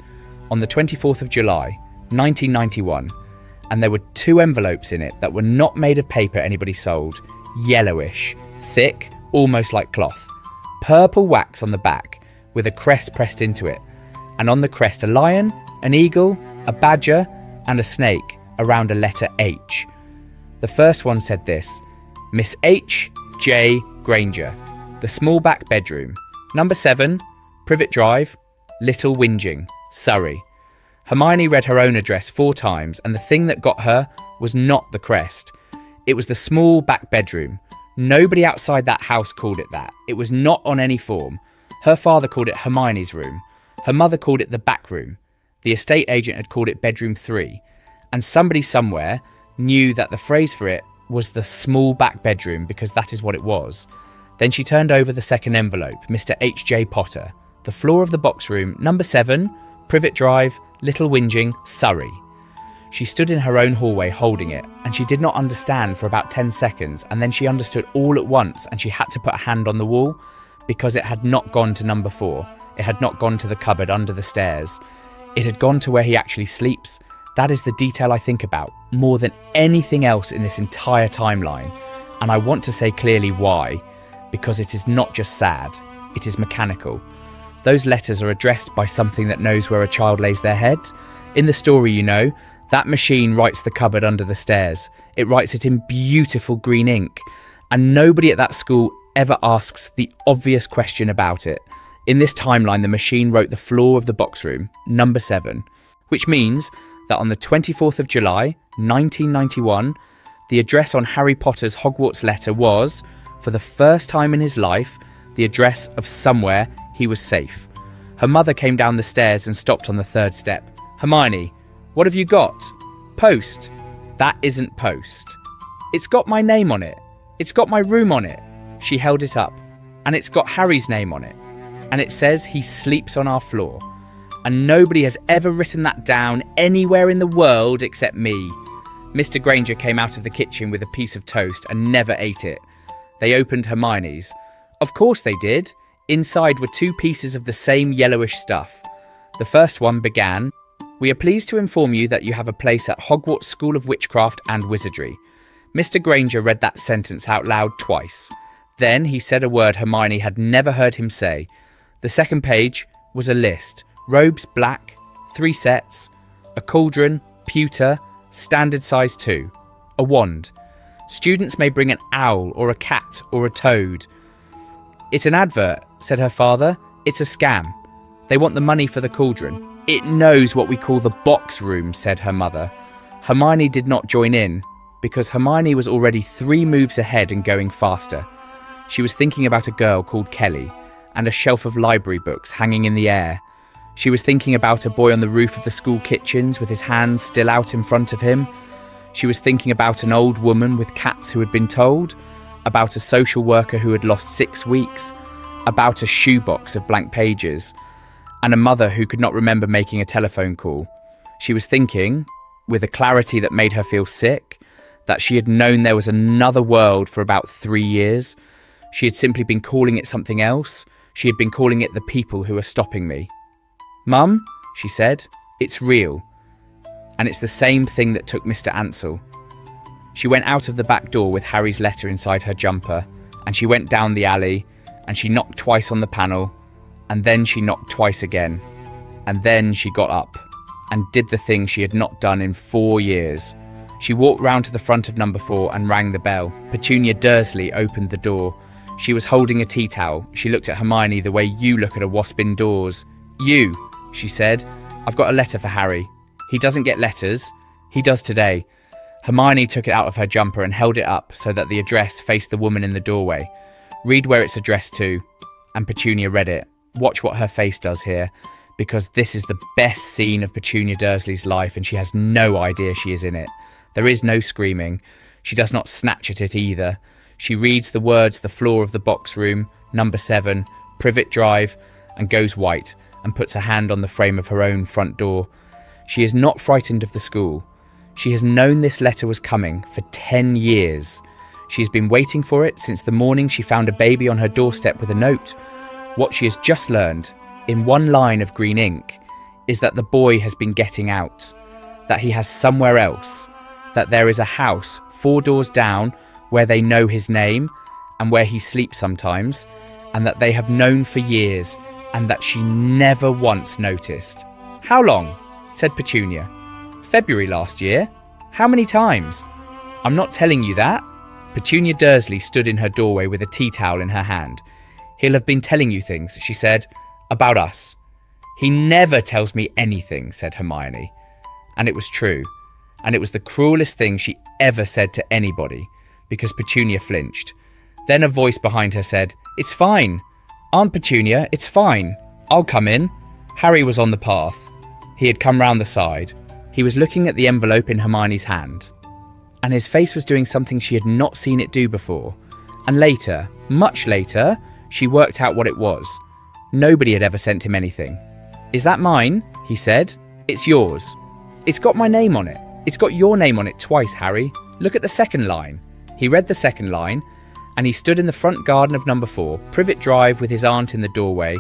on the 24th of July, 1991, and there were 2 envelopes in it that were not made of paper anybody sold. Yellowish, thick, almost like cloth. Purple wax on the back, with a crest pressed into it, and on the crest a lion, an eagle, a badger, and a snake around a letter H. The first one said this: Miss H. J. Granger, the small back bedroom, number 7, Privet Drive, Little Whinging, Surrey. Hermione read her own address 4 times, and the thing that got her was not the crest. It was the small back bedroom. Nobody outside that house called it that. It was not on any form. Her father called it Hermione's room. Her mother called it the back room. The estate agent had called it bedroom 3. And somebody somewhere knew that the phrase for it was the small back bedroom, because that is what it was. Then she turned over the second envelope, Mr. H.J. Potter, the floor of the box room, number 7, Privet Drive, Little Whinging, Surrey. She stood in her own hallway holding it, and she did not understand for about 10 seconds, and then she understood all at once, and she had to put a hand on the wall, because it had not gone to number 4. It had not gone to the cupboard under the stairs. It had gone to where he actually sleeps. That is the detail I think about more than anything else in this entire timeline. And I want to say clearly why, because it is not just sad, it is mechanical. Those letters are addressed by something that knows where a child lays their head. In the story, you know, that machine writes the cupboard under the stairs. It writes it in beautiful green ink. And nobody at that school ever asks the obvious question about it. In this timeline, the machine wrote the floor of the box room, number 7, which means that on the 24th of July, 1991, the address on Harry Potter's Hogwarts letter was, for the first time in his life, the address of somewhere he was safe. Her mother came down the stairs and stopped on the 3rd step. "Hermione, what have you got?" "Post." "That isn't post. It's got my name on it. It's got my room on it." She held it up. "And it's got Harry's name on it. And it says he sleeps on our floor. And nobody has ever written that down anywhere in the world except me." Mr. Granger came out of the kitchen with a piece of toast and never ate it. They opened Hermione's. Of course they did. Inside were 2 pieces of the same yellowish stuff. The first one began, "We are pleased to inform you that you have a place at Hogwarts School of Witchcraft and Wizardry." Mr. Granger read that sentence out loud twice. Then he said a word Hermione had never heard him say. The second page was a list. Robes black, 3 sets, a cauldron, pewter, standard size 2, a wand. Students may bring an owl or a cat or a toad. "It's an advert," said her father. "It's a scam. They want the money for the cauldron." "It knows what we call the box room," said her mother. Hermione did not join in, because Hermione was already 3 moves ahead and going faster. She was thinking about a girl called Kelly and a shelf of library books hanging in the air. She was thinking about a boy on the roof of the school kitchens with his hands still out in front of him. She was thinking about an old woman with cats who had been told, about a social worker who had lost 6 weeks, about a shoebox of blank pages, and a mother who could not remember making a telephone call. She was thinking, with a clarity that made her feel sick, that she had known there was another world for about 3 years. She had simply been calling it something else. She had been calling it the people who are stopping me. "Mum," she said, "it's real. And it's the same thing that took Mr. Ansell." She went out of the back door with Harry's letter inside her jumper, and she went down the alley, and she knocked twice on the panel, and then she knocked twice again. And then she got up and did the thing she had not done in 4 years. She walked round to the front of number 4 and rang the bell. Petunia Dursley opened the door. She was holding a tea towel. She looked at Hermione the way you look at a wasp indoors. "You," she said, "I've got a letter for Harry. He doesn't get letters. He does today." Hermione took it out of her jumper and held it up so that the address faced the woman in the doorway. "Read where it's addressed to." And Petunia read it. Watch what her face does here, because this is the best scene of Petunia Dursley's life, and she has no idea she is in it. There is no screaming. She does not snatch at it either. She reads the words, "the floor of the box room, number 7, Privet Drive," and goes white and puts a hand on the frame of her own front door. She is not frightened of the school. She has known this letter was coming for 10 years. She has been waiting for it since the morning she found a baby on her doorstep with a note. What she has just learned, in one line of green ink, is that the boy has been getting out, that he has somewhere else, that there is a house 4 doors down where they know his name and where he sleeps sometimes, and that they have known for years, and that she never once noticed. "How long?" said Petunia. "February last year." "How many times?" "I'm not telling you that." Petunia Dursley stood in her doorway with a tea towel in her hand. "He'll have been telling you things," she said, "about us." "He never tells me anything," said Hermione. And it was true. And it was the cruelest thing she ever said to anybody, because Petunia flinched. Then a voice behind her said, "It's fine. Aunt Petunia, it's fine. I'll come in." Harry was on the path. He had come round the side. He was looking at the envelope in Hermione's hand. And his face was doing something she had not seen it do before. And later, much later, she worked out what it was. Nobody had ever sent him anything. "Is that mine?" he said. "It's yours. It's got my name on it. It's got your name on it twice, Harry. Look at the second line." He read the second line, and he stood in the front garden of number 4, Privet Drive, with his aunt in the doorway,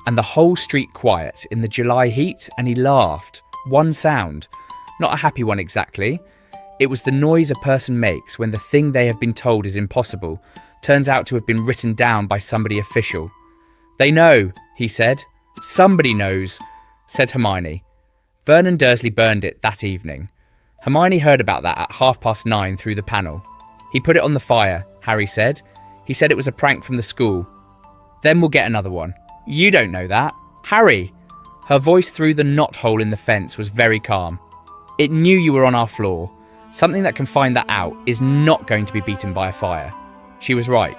and the whole street quiet in the July heat, and he laughed. One sound. Not a happy one exactly. It was the noise a person makes when the thing they have been told is impossible turns out to have been written down by somebody official. "They know," he said. "Somebody knows," said Hermione. Vernon Dursley burned it that evening. Hermione heard about that at 9:30 through the panel. "He put it on the fire," Harry said. "He said it was a prank from the school. Then we'll get another one." "You don't know that." "Harry!" Her voice through the knothole in the fence was very calm. "It knew you were on our floor. Something that can find that out is not going to be beaten by a fire." She was right.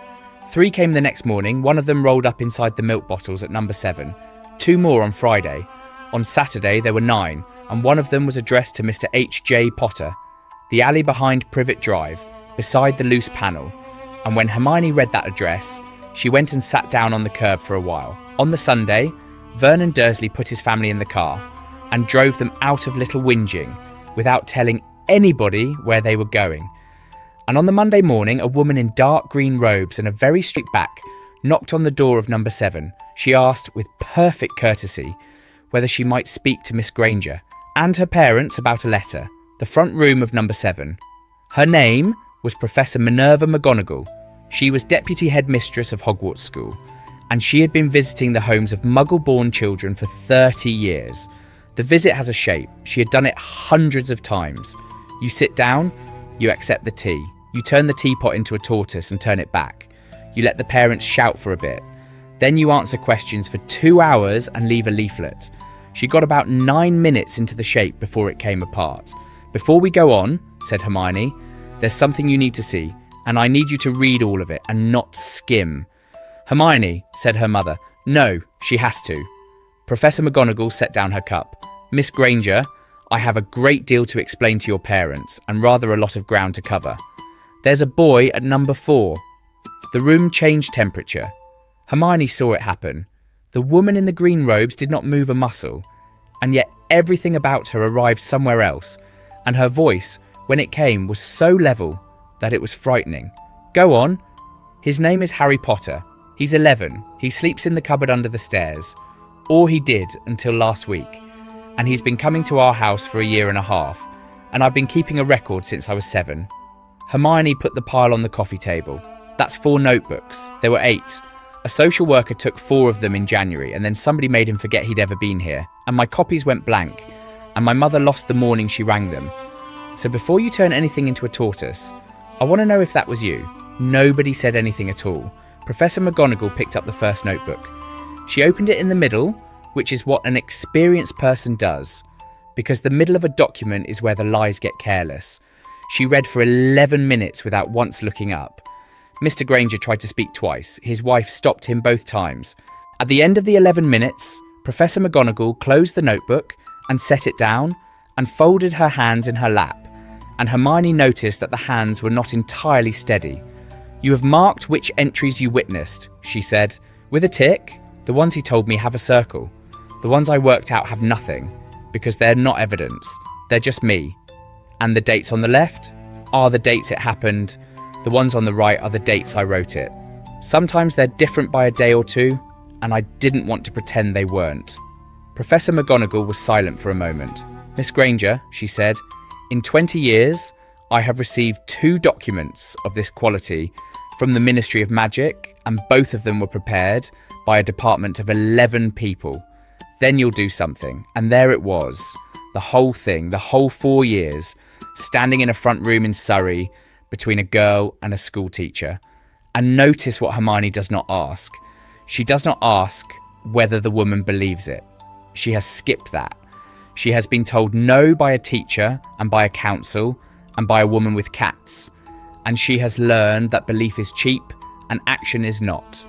3 came the next morning. One of them rolled up inside the milk bottles at number 7. 2 more on Friday. On Saturday there were 9, and one of them was addressed to Mr. H.J. Potter, the alley behind Privet Drive, beside the loose panel. And when Hermione read that address, she went and sat down on the curb for a while. On the Sunday, Vernon Dursley put his family in the car and drove them out of Little Whinging without telling anybody where they were going. And on the Monday morning, a woman in dark green robes and a very straight back knocked on the door of number 7. She asked, with perfect courtesy, whether she might speak to Miss Granger and her parents about a letter. The front room of number 7. Her name was Professor Minerva McGonagall. She was deputy headmistress of Hogwarts School, and she had been visiting the homes of Muggle-born children for 30 years. The visit has a shape. She had done it hundreds of times. You sit down, you accept the tea. You turn the teapot into a tortoise and turn it back. You let the parents shout for a bit. Then you answer questions for 2 hours and leave a leaflet. She got about 9 minutes into the shape before it came apart. "Before we go on," said Hermione, "there's something you need to see, and I need you to read all of it and not skim." "Hermione," said her mother. "No, she has to." Professor McGonagall set down her cup. "Miss Granger, I have a great deal to explain to your parents, and rather a lot of ground to cover. There's a boy at number 4. The room changed temperature. Hermione saw it happen. The woman in the green robes did not move a muscle, and yet everything about her arrived somewhere else, and her voice, when it came, was so level that it was frightening. Go on. His name is Harry Potter. He's 11. He sleeps in the cupboard under the stairs. Or he did until last week. And he's been coming to our house for a year and a half, and I've been keeping a record since I was 7. Hermione put the pile on the coffee table. That's 4 notebooks. There were 8. A social worker took 4 of them in January, and then somebody made him forget he'd ever been here, and my copies went blank, and my mother lost the morning she rang them. So before you turn anything into a tortoise, I want to know if that was you. Nobody said anything at all. Professor McGonagall picked up the first notebook. She opened it in the middle, which is what an experienced person does, because the middle of a document is where the lies get careless. She read for 11 minutes without once looking up. Mr. Granger tried to speak twice. His wife stopped him both times. At the end of the 11 minutes, Professor McGonagall closed the notebook and set it down and folded her hands in her lap, and Hermione noticed that the hands were not entirely steady. You have marked which entries you witnessed, she said, with a tick. The ones he told me have a circle. The ones I worked out have nothing, because they're not evidence. They're just me. And the dates on the left are the dates it happened. The ones on the right are the dates I wrote it. Sometimes they're different by a day or two, and I didn't want to pretend they weren't. Professor McGonagall was silent for a moment. Miss Granger, she said, in 20 years, I have received 2 documents of this quality from the Ministry of Magic, and both of them were prepared by a department of 11 people. Then you'll do something. And there it was. The whole thing, the whole 4 years, standing in a front room in Surrey between a girl and a school teacher. And notice what Hermione does not ask. She does not ask whether the woman believes it. She has skipped that. She has been told no by a teacher and by a council and by a woman with cats. And she has learned that belief is cheap and action is not.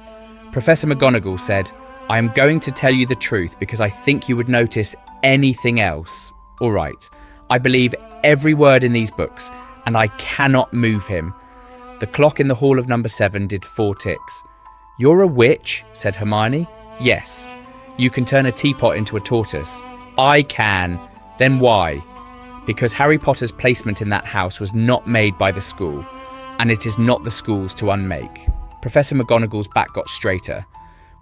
Professor McGonagall said, I am going to tell you the truth because I think you would notice anything else. All right, I believe every word in these books, and I cannot move him. The clock in the hall of number 7 did 4 ticks. You're a witch, said Hermione. Yes, you can turn a teapot into a tortoise. I can. Then why? Because Harry Potter's placement in that house was not made by the school, and it is not the school's to unmake. Professor McGonagall's back got straighter,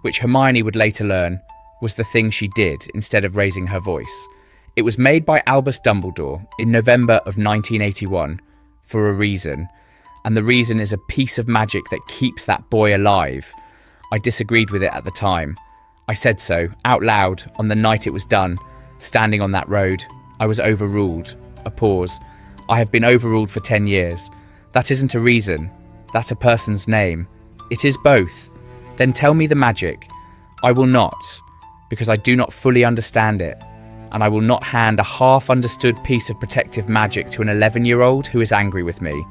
which Hermione would later learn was the thing she did instead of raising her voice. It was made by Albus Dumbledore in November of 1981 for a reason, and the reason is a piece of magic that keeps that boy alive. I disagreed with it at the time. I said so, out loud, on the night it was done, standing on that road. I was overruled. A pause. I have been overruled for 10 years. That isn't a reason. That's a person's name. It is both. Then tell me the magic. I will not, because I do not fully understand it, and I will not hand a half-understood piece of protective magic to an 11-year-old who is angry with me.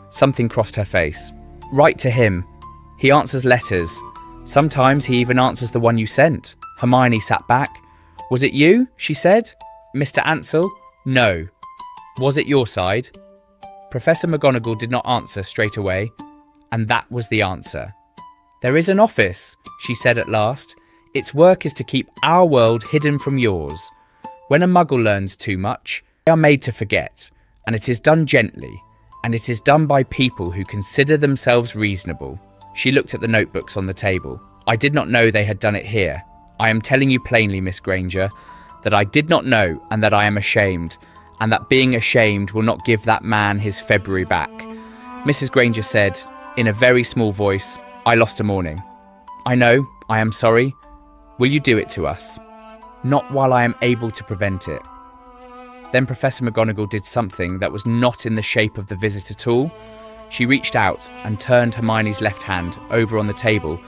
Something crossed her face. Write to him. He answers letters. Sometimes he even answers the one you sent. Hermione sat back. Was it you? She said. Mr. Ansell? No. Was it your side? Professor McGonagall did not answer straight away, and that was the answer. There is an office, she said at last. Its work is to keep our world hidden from yours. When a Muggle learns too much, they are made to forget, and it is done gently, and it is done by people who consider themselves reasonable. She looked at the notebooks on the table. I did not know they had done it here. I am telling you plainly, Miss Granger, that I did not know and that I am ashamed, and that being ashamed will not give that man his February back. Mrs. Granger said, in a very small voice, I lost a morning. I know, I am sorry. Will you do it to us? Not while I am able to prevent it. Then Professor McGonagall did something that was not in the shape of the visit at all. She reached out and turned Hermione's left hand over on the table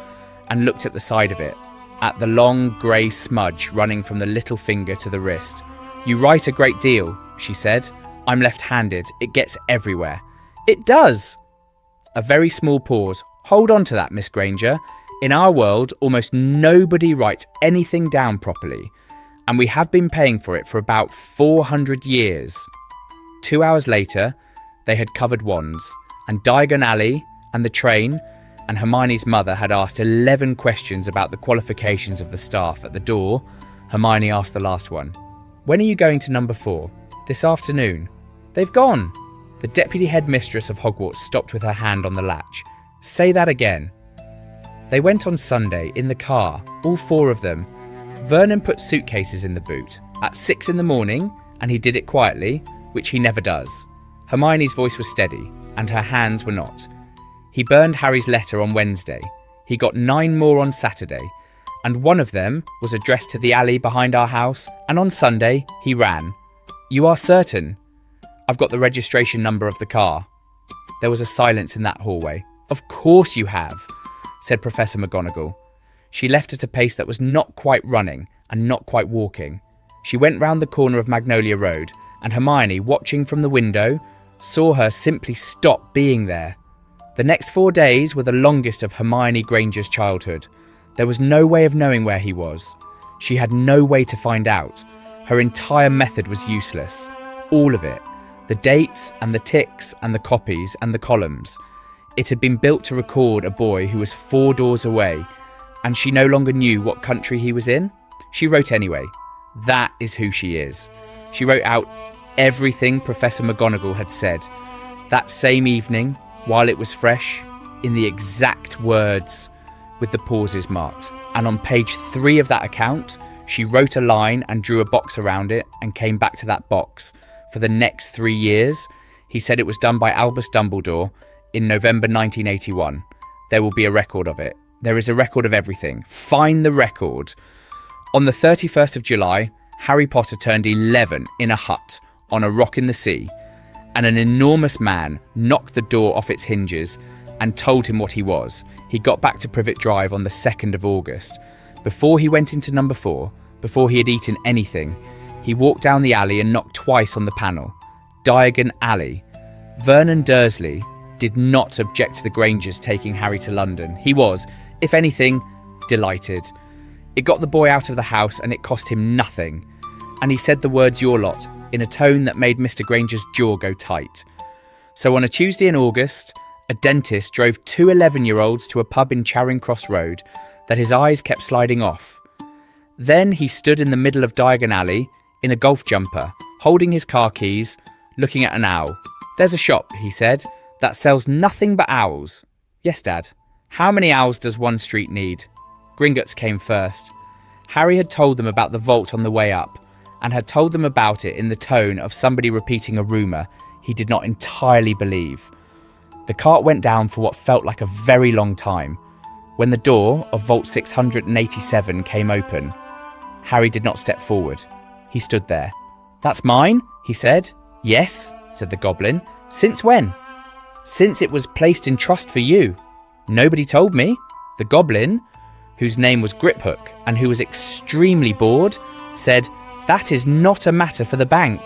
and looked at the side of it, at the long grey smudge running from the little finger to the wrist. You write a great deal, she said. I'm left-handed. It gets everywhere. It does. A very small pause. Hold on to that, Miss Granger. In our world, almost nobody writes anything down properly, and we have been paying for it for about 400 years. 2 hours later, they had covered wands, and Diagon Alley, and the train, and Hermione's mother had asked 11 questions about the qualifications of the staff at the door, Hermione asked the last one. "When are you going to number 4? "This afternoon." "They've gone." The deputy headmistress of Hogwarts stopped with her hand on the latch. "Say that again." "They went on Sunday, in the car, all 4 of them. Vernon put suitcases in the boot at 6 in the morning, and he did it quietly, which he never does." Hermione's voice was steady, and her hands were not. "He burned Harry's letter on Wednesday. He got 9 more on Saturday, and one of them was addressed to the alley behind our house, and on Sunday he ran." "You are certain?" "I've got the registration number of the car." There was a silence in that hallway. "Of course you have," said Professor McGonagall. She left at a pace that was not quite running and not quite walking. She went round the corner of Magnolia Road, and Hermione, watching from the window, saw her simply stop being there. The next 4 days were the longest of Hermione Granger's childhood. There was no way of knowing where he was. She had no way to find out. Her entire method was useless. All of it. The dates and the ticks and the copies and the columns. It had been built to record a boy who was 4 doors away, and she no longer knew what country he was in. She wrote anyway. That is who she is. She wrote out everything Professor McGonagall had said. That same evening, while it was fresh, in the exact words, with the pauses marked. And on page 3 of that account, she wrote a line and drew a box around it and came back to that box. For the next 3 years, he said it was done by Albus Dumbledore in November 1981. There will be a record of it. There is a record of everything. Find the record. On the 31st of July, Harry Potter turned 11 in a hut on a rock in the sea, and an enormous man knocked the door off its hinges and told him what he was. He got back to Privet Drive on the 2nd of August. Before he went into number 4, before he had eaten anything, he walked down the alley and knocked twice on the panel. Diagon Alley. Vernon Dursley did not object to the Grangers taking Harry to London. He was, if anything, delighted. It got the boy out of the house and it cost him nothing. And he said the words "your lot" in a tone that made Mr. Granger's jaw go tight. So on a Tuesday in August, a dentist drove 2 11-year-olds to a pub in Charing Cross Road that his eyes kept sliding off. Then he stood in the middle of Diagon Alley in a golf jumper, holding his car keys, looking at an owl. "There's a shop," he said, "that sells nothing but owls." "Yes, Dad." "How many owls does one street need?" Gringotts came first. Harry had told them about the vault on the way up, and had told them about it in the tone of somebody repeating a rumour he did not entirely believe. The cart went down for what felt like a very long time. When the door of Vault 687 came open, Harry did not step forward. He stood there. "That's mine," he said. "Yes," said the goblin. "Since when?" "Since it was placed in trust for you." "Nobody told me." The goblin, whose name was Griphook and who was extremely bored, said, "That is not a matter for the bank."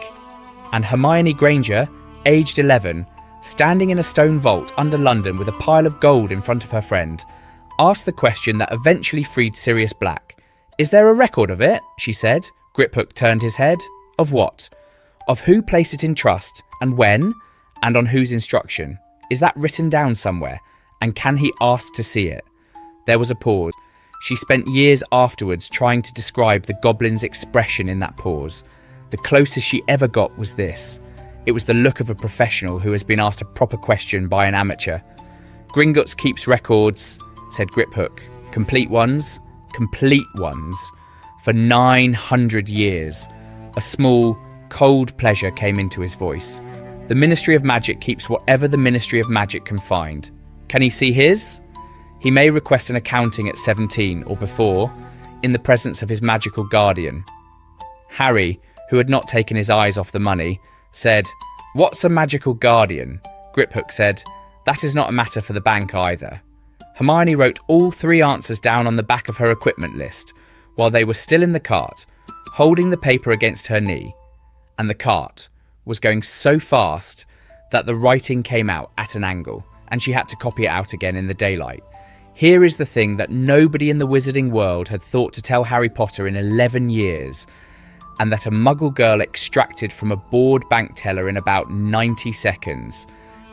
And Hermione Granger, aged 11, standing in a stone vault under London with a pile of gold in front of her friend, asked the question that eventually freed Sirius Black. "Is there a record of it?" she said. Griphook turned his head. "Of what?" "Of who placed it in trust, and when, and on whose instruction. Is that written down somewhere, and can he ask to see it?" There was a pause. She spent years afterwards trying to describe the goblin's expression in that pause. The closest she ever got was this. It was the look of a professional who has been asked a proper question by an amateur. "Gringotts keeps records," said Griphook. "Complete ones, for 900 years." A small, cold pleasure came into his voice. "The Ministry of Magic keeps whatever the Ministry of Magic can find. Can he see his? He may request an accounting at 17 or before, in the presence of his magical guardian." Harry, who had not taken his eyes off the money, said, "What's a magical guardian?" Griphook said, "That is not a matter for the bank either." Hermione wrote all 3 answers down on the back of her equipment list while they were still in the cart, holding the paper against her knee. And the cart was going so fast that the writing came out at an angle, and she had to copy it out again in the daylight. Here is the thing that nobody in the wizarding world had thought to tell Harry Potter in 11 years, and that a Muggle girl extracted from a bored bank teller in about 90 seconds.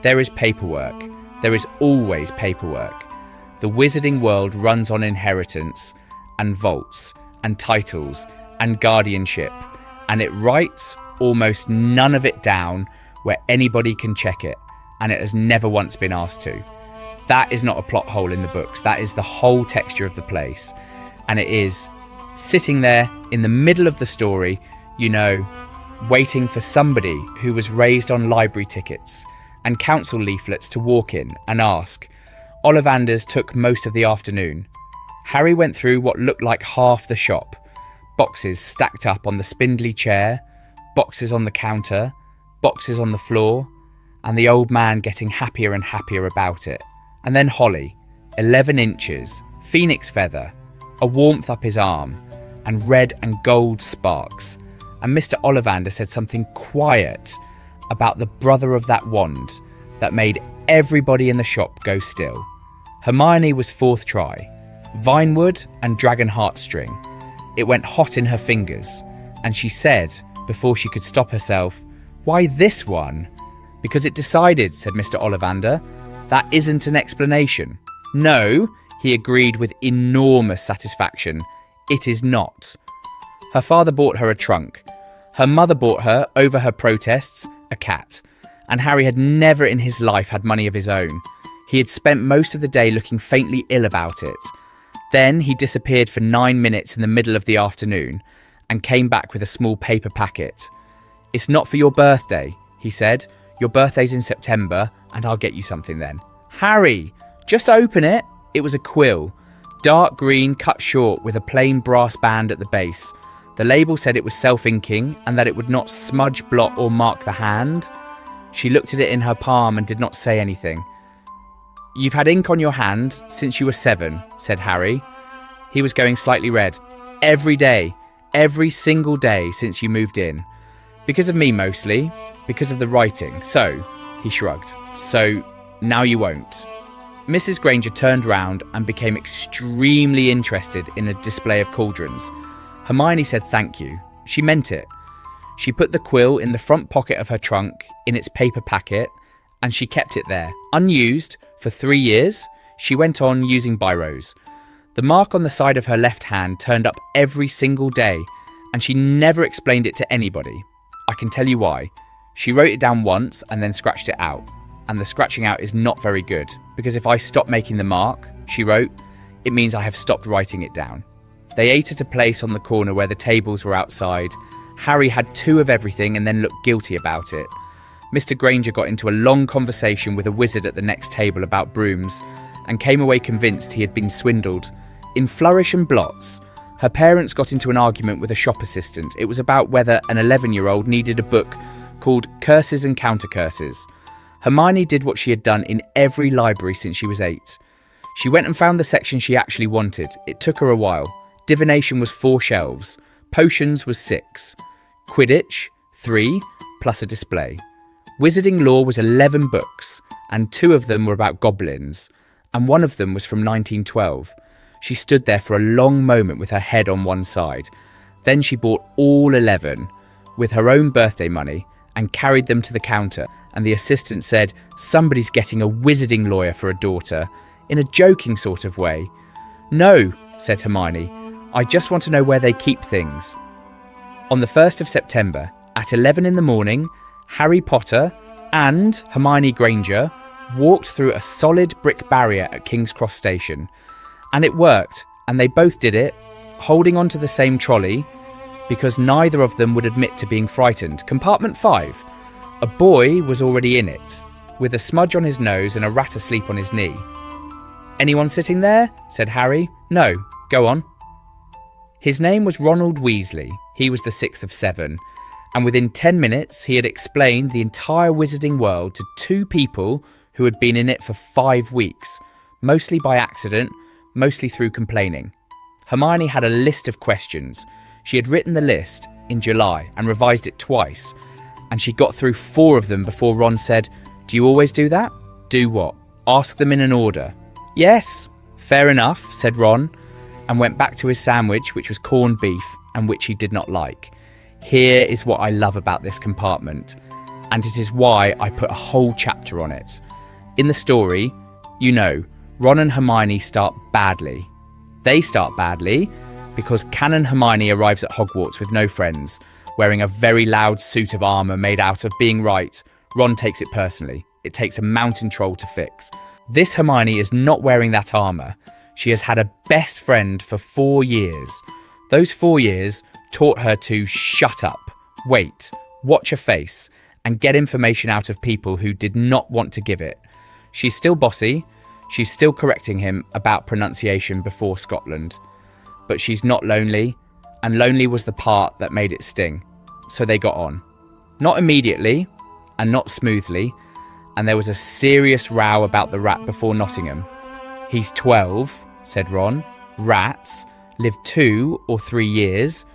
There is paperwork. There is always paperwork. The wizarding world runs on inheritance and vaults and titles and guardianship, and it writes almost none of it down where anybody can check it, and it has never once been asked to. That is not a plot hole in the books. That is the whole texture of the place, and it is sitting there in the middle of the story, you know, waiting for somebody who was raised on library tickets and council leaflets to walk in and ask. Ollivanders took most of the afternoon. Harry went through what looked like half the shop. Boxes stacked up on the spindly chair, boxes on the counter, boxes on the floor, and the old man getting happier and happier about it. And then Holly, 11 inches, phoenix feather, a warmth up his arm, and red and gold sparks. And Mr. Ollivander said something quiet about the brother of that wand that made everybody in the shop go still. Hermione was fourth try. Vinewood and dragon heartstring. It went hot in her fingers, and she said, before she could stop herself, "Why this one?" "Because it decided," said Mr. Ollivander. "That isn't an explanation." "No," he agreed with enormous satisfaction. "It is not." Her father bought her a trunk. Her mother bought her, over her protests, a cat. And Harry had never in his life had money of his own. He had spent most of the day looking faintly ill about it. Then he disappeared for 9 minutes in the middle of the afternoon and came back with a small paper packet. "It's not for your birthday," he said. "Your birthday's in September, and I'll get you something then." "Harry, just open it." It was a quill, dark green, cut short, with a plain brass band at the base. The label said it was self-inking and that it would not smudge, blot or mark the hand. She looked at it in her palm and did not say anything. "You've had ink on your hand since you were 7, said Harry. He was going slightly red. "Every day, every single day since you moved in. Because of me mostly, because of the writing. So," he shrugged, "so now you won't." Mrs. Granger turned round and became extremely interested in a display of cauldrons. Hermione said thank you. She meant it. She put the quill in the front pocket of her trunk in its paper packet, and she kept it there, unused, for 3 years. She went on using biros. The mark on the side of her left hand turned up every single day, and she never explained it to anybody. I can tell you why. She wrote it down once and then scratched it out. And the scratching out is not very good, because if I stop making the mark, she wrote, it means I have stopped writing it down. They ate at a place on the corner where the tables were outside. Harry had 2 of everything and then looked guilty about it. Mr. Granger got into a long conversation with a wizard at the next table about brooms and came away convinced he had been swindled. In Flourish and Blots, her parents got into an argument with a shop assistant. It was about whether an 11-year-old needed a book called Curses and Counter-Curses. Hermione did what she had done in every library since she was 8. She went and found the section she actually wanted. It took her a while. Divination was 4 shelves. Potions was 6. Quidditch, 3, plus a display. Wizarding lore was 11 books, and 2 of them were about goblins, and one of them was from 1912. She stood there for a long moment with her head on one side. Then she bought all 11 with her own birthday money and carried them to the counter, and the assistant said, "Somebody's getting a wizarding lawyer for a daughter," in a joking sort of way. "No," said Hermione, "I just want to know where they keep things." On the 1st of September, at 11 in the morning, Harry Potter and Hermione Granger walked through a solid brick barrier at King's Cross Station. And it worked, and they both did it, holding onto the same trolley, because neither of them would admit to being frightened. Compartment 5. A boy was already in it, with a smudge on his nose and a rat asleep on his knee. "Anyone sitting there?" said Harry. "No, go on." His name was Ronald Weasley. He was the 6th of 7. And within 10 minutes, he had explained the entire wizarding world to 2 people who had been in it for 5 weeks, mostly by accident, mostly through complaining. Hermione had a list of questions. She had written the list in July and revised it twice, and she got through 4 of them before Ron said, "Do you always do that?" "Do what?" "Ask them in an order." "Yes, fair enough," said Ron, and went back to his sandwich, which was corned beef and which he did not like. Here is what I love about this compartment, and it is why I put a whole chapter on it. In the story, you know, Ron and Hermione start badly. They start badly because Canon Hermione arrives at Hogwarts with no friends, wearing a very loud suit of armour made out of being right. Ron takes it personally. It takes a mountain troll to fix. This Hermione is not wearing that armour. She has had a best friend for 4 years. Those 4 years taught her to shut up, wait, watch her face, and get information out of people who did not want to give it. She's still bossy. She's still correcting him about pronunciation before Scotland. But she's not lonely, and lonely was the part that made it sting. So they got on. Not immediately, and not smoothly, and there was a serious row about the rat before Nottingham. "He's 12, said Ron. "Rats live 2 or 3 years.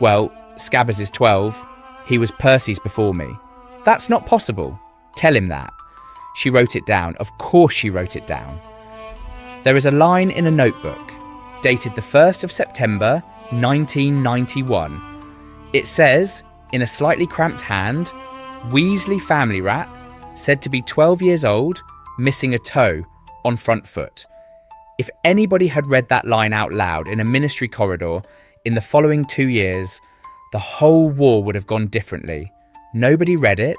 Well, Scabbers is 12. He was Percy's before me." "That's not possible." "Tell him that." She wrote it down. Of course she wrote it down. There is a line in a notebook, dated the 1st of September, 1991. It says, in a slightly cramped hand, "Weasley family rat, said to be 12 years old, missing a toe, on front foot." If anybody had read that line out loud in a ministry corridor in the following 2 years, the whole war would have gone differently. Nobody read it.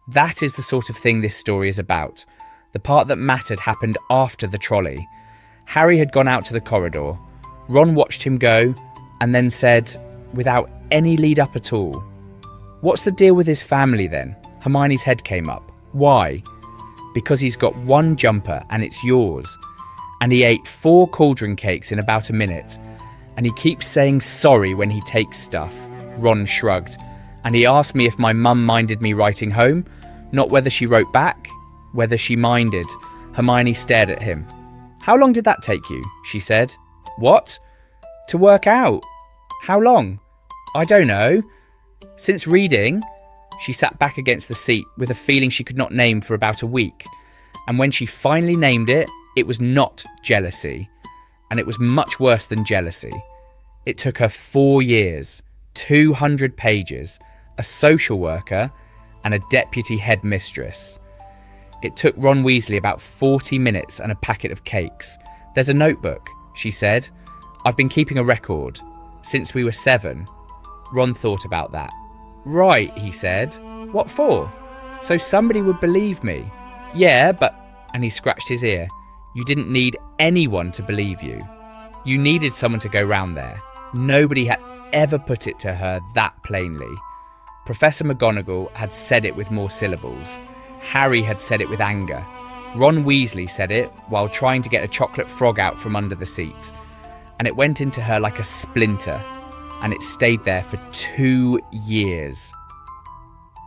That is the sort of thing this story is about. The part that mattered happened after the trolley. Harry had gone out to the corridor. Ron watched him go and then said, without any lead up at all, "What's the deal with his family then?" Hermione's head came up. "Why?" "Because he's got one jumper and it's yours. And he ate 4 cauldron cakes in about a minute. And he keeps saying sorry when he takes stuff." Ron shrugged. "And he asked me if my mum minded me writing home. Not whether she wrote back, whether she minded." Hermione stared at him. "How long did that take you?" she said. "What?" "To work out." "How long?" "I don't know. Since reading." She sat back against the seat with a feeling she could not name for about a week. And when she finally named it, it was not jealousy. And it was much worse than jealousy. It took her 4 years, 200 pages, a social worker, and a deputy headmistress. It took Ron Weasley about 40 minutes and a packet of cakes. "There's a notebook," she said. "I've been keeping a record since we were 7. Ron thought about that. "Right," he said. "What for?" "So somebody would believe me." "Yeah, but..." And he scratched his ear. "You didn't need anyone to believe you. You needed someone to go round there." Nobody had ever put it to her that plainly. Professor McGonagall had said it with more syllables. Harry had said it with anger. Ron Weasley said it while trying to get a chocolate frog out from under the seat. And it went into her like a splinter, and it stayed there for 2 years.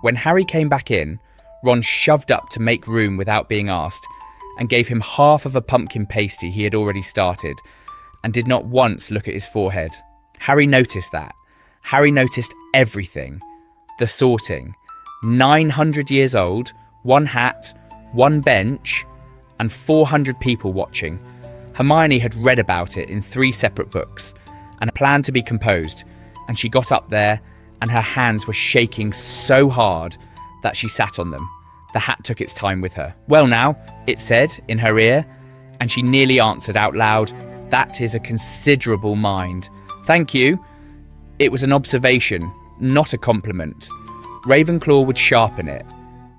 When Harry came back in, Ron shoved up to make room without being asked, and gave him half of a pumpkin pasty he had already started, and did not once look at his forehead. Harry noticed that. Harry noticed everything. The sorting. 900 years old, 1 hat, 1 bench, and 400 people watching. Hermione had read about it in 3 separate books, and planned to be composed, and she got up there, and her hands were shaking so hard that she sat on them. The hat took its time with her. "Well now," it said in her ear, and she nearly answered out loud, "That is a considerable mind." "Thank you." It was an observation, not a compliment. Ravenclaw would sharpen it.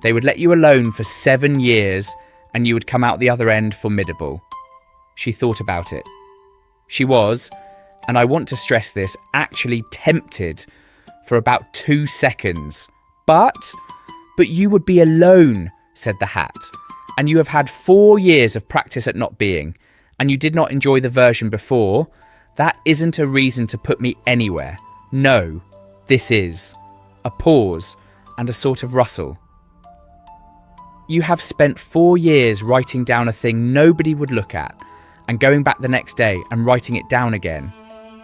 They would let you alone for 7 years, and you would come out the other end formidable. She thought about it. She was, and I want to stress this, actually tempted for about 2 seconds. But you would be alone," said the hat. "And you have had 4 years of practice at not being, and you did not enjoy the version before. That isn't a reason to put me anywhere. No, this is." A pause and a sort of rustle. "You have spent 4 years writing down a thing nobody would look at, and going back the next day and writing it down again.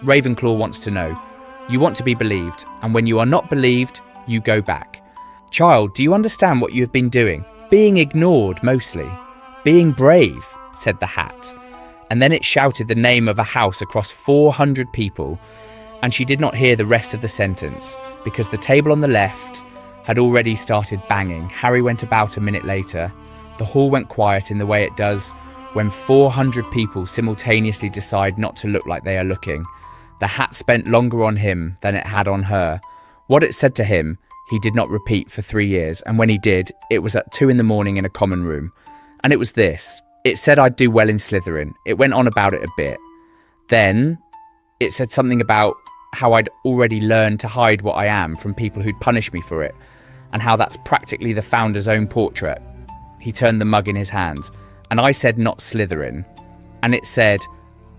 Ravenclaw wants to know. You want to be believed, and when you are not believed, you go back. Child, do you understand what you have been doing? Being ignored, mostly. Being brave," said the hat. And then it shouted the name of a house across 400 people, and she did not hear the rest of the sentence, because the table on the left had already started banging. Harry went about a minute later. The hall went quiet in the way it does when 400 people simultaneously decide not to look like they are looking. The hat spent longer on him than it had on her. What it said to him, he did not repeat for 3 years, and when he did, it was at 2 a.m. in a common room. And it was this. It said I'd do well in Slytherin. It went on about it a bit. Then it said something about how I'd already learned to hide what I am from people who'd punish me for it, and how that's practically the founder's own portrait. He turned the mug in his hand, and I said not Slytherin. And it said,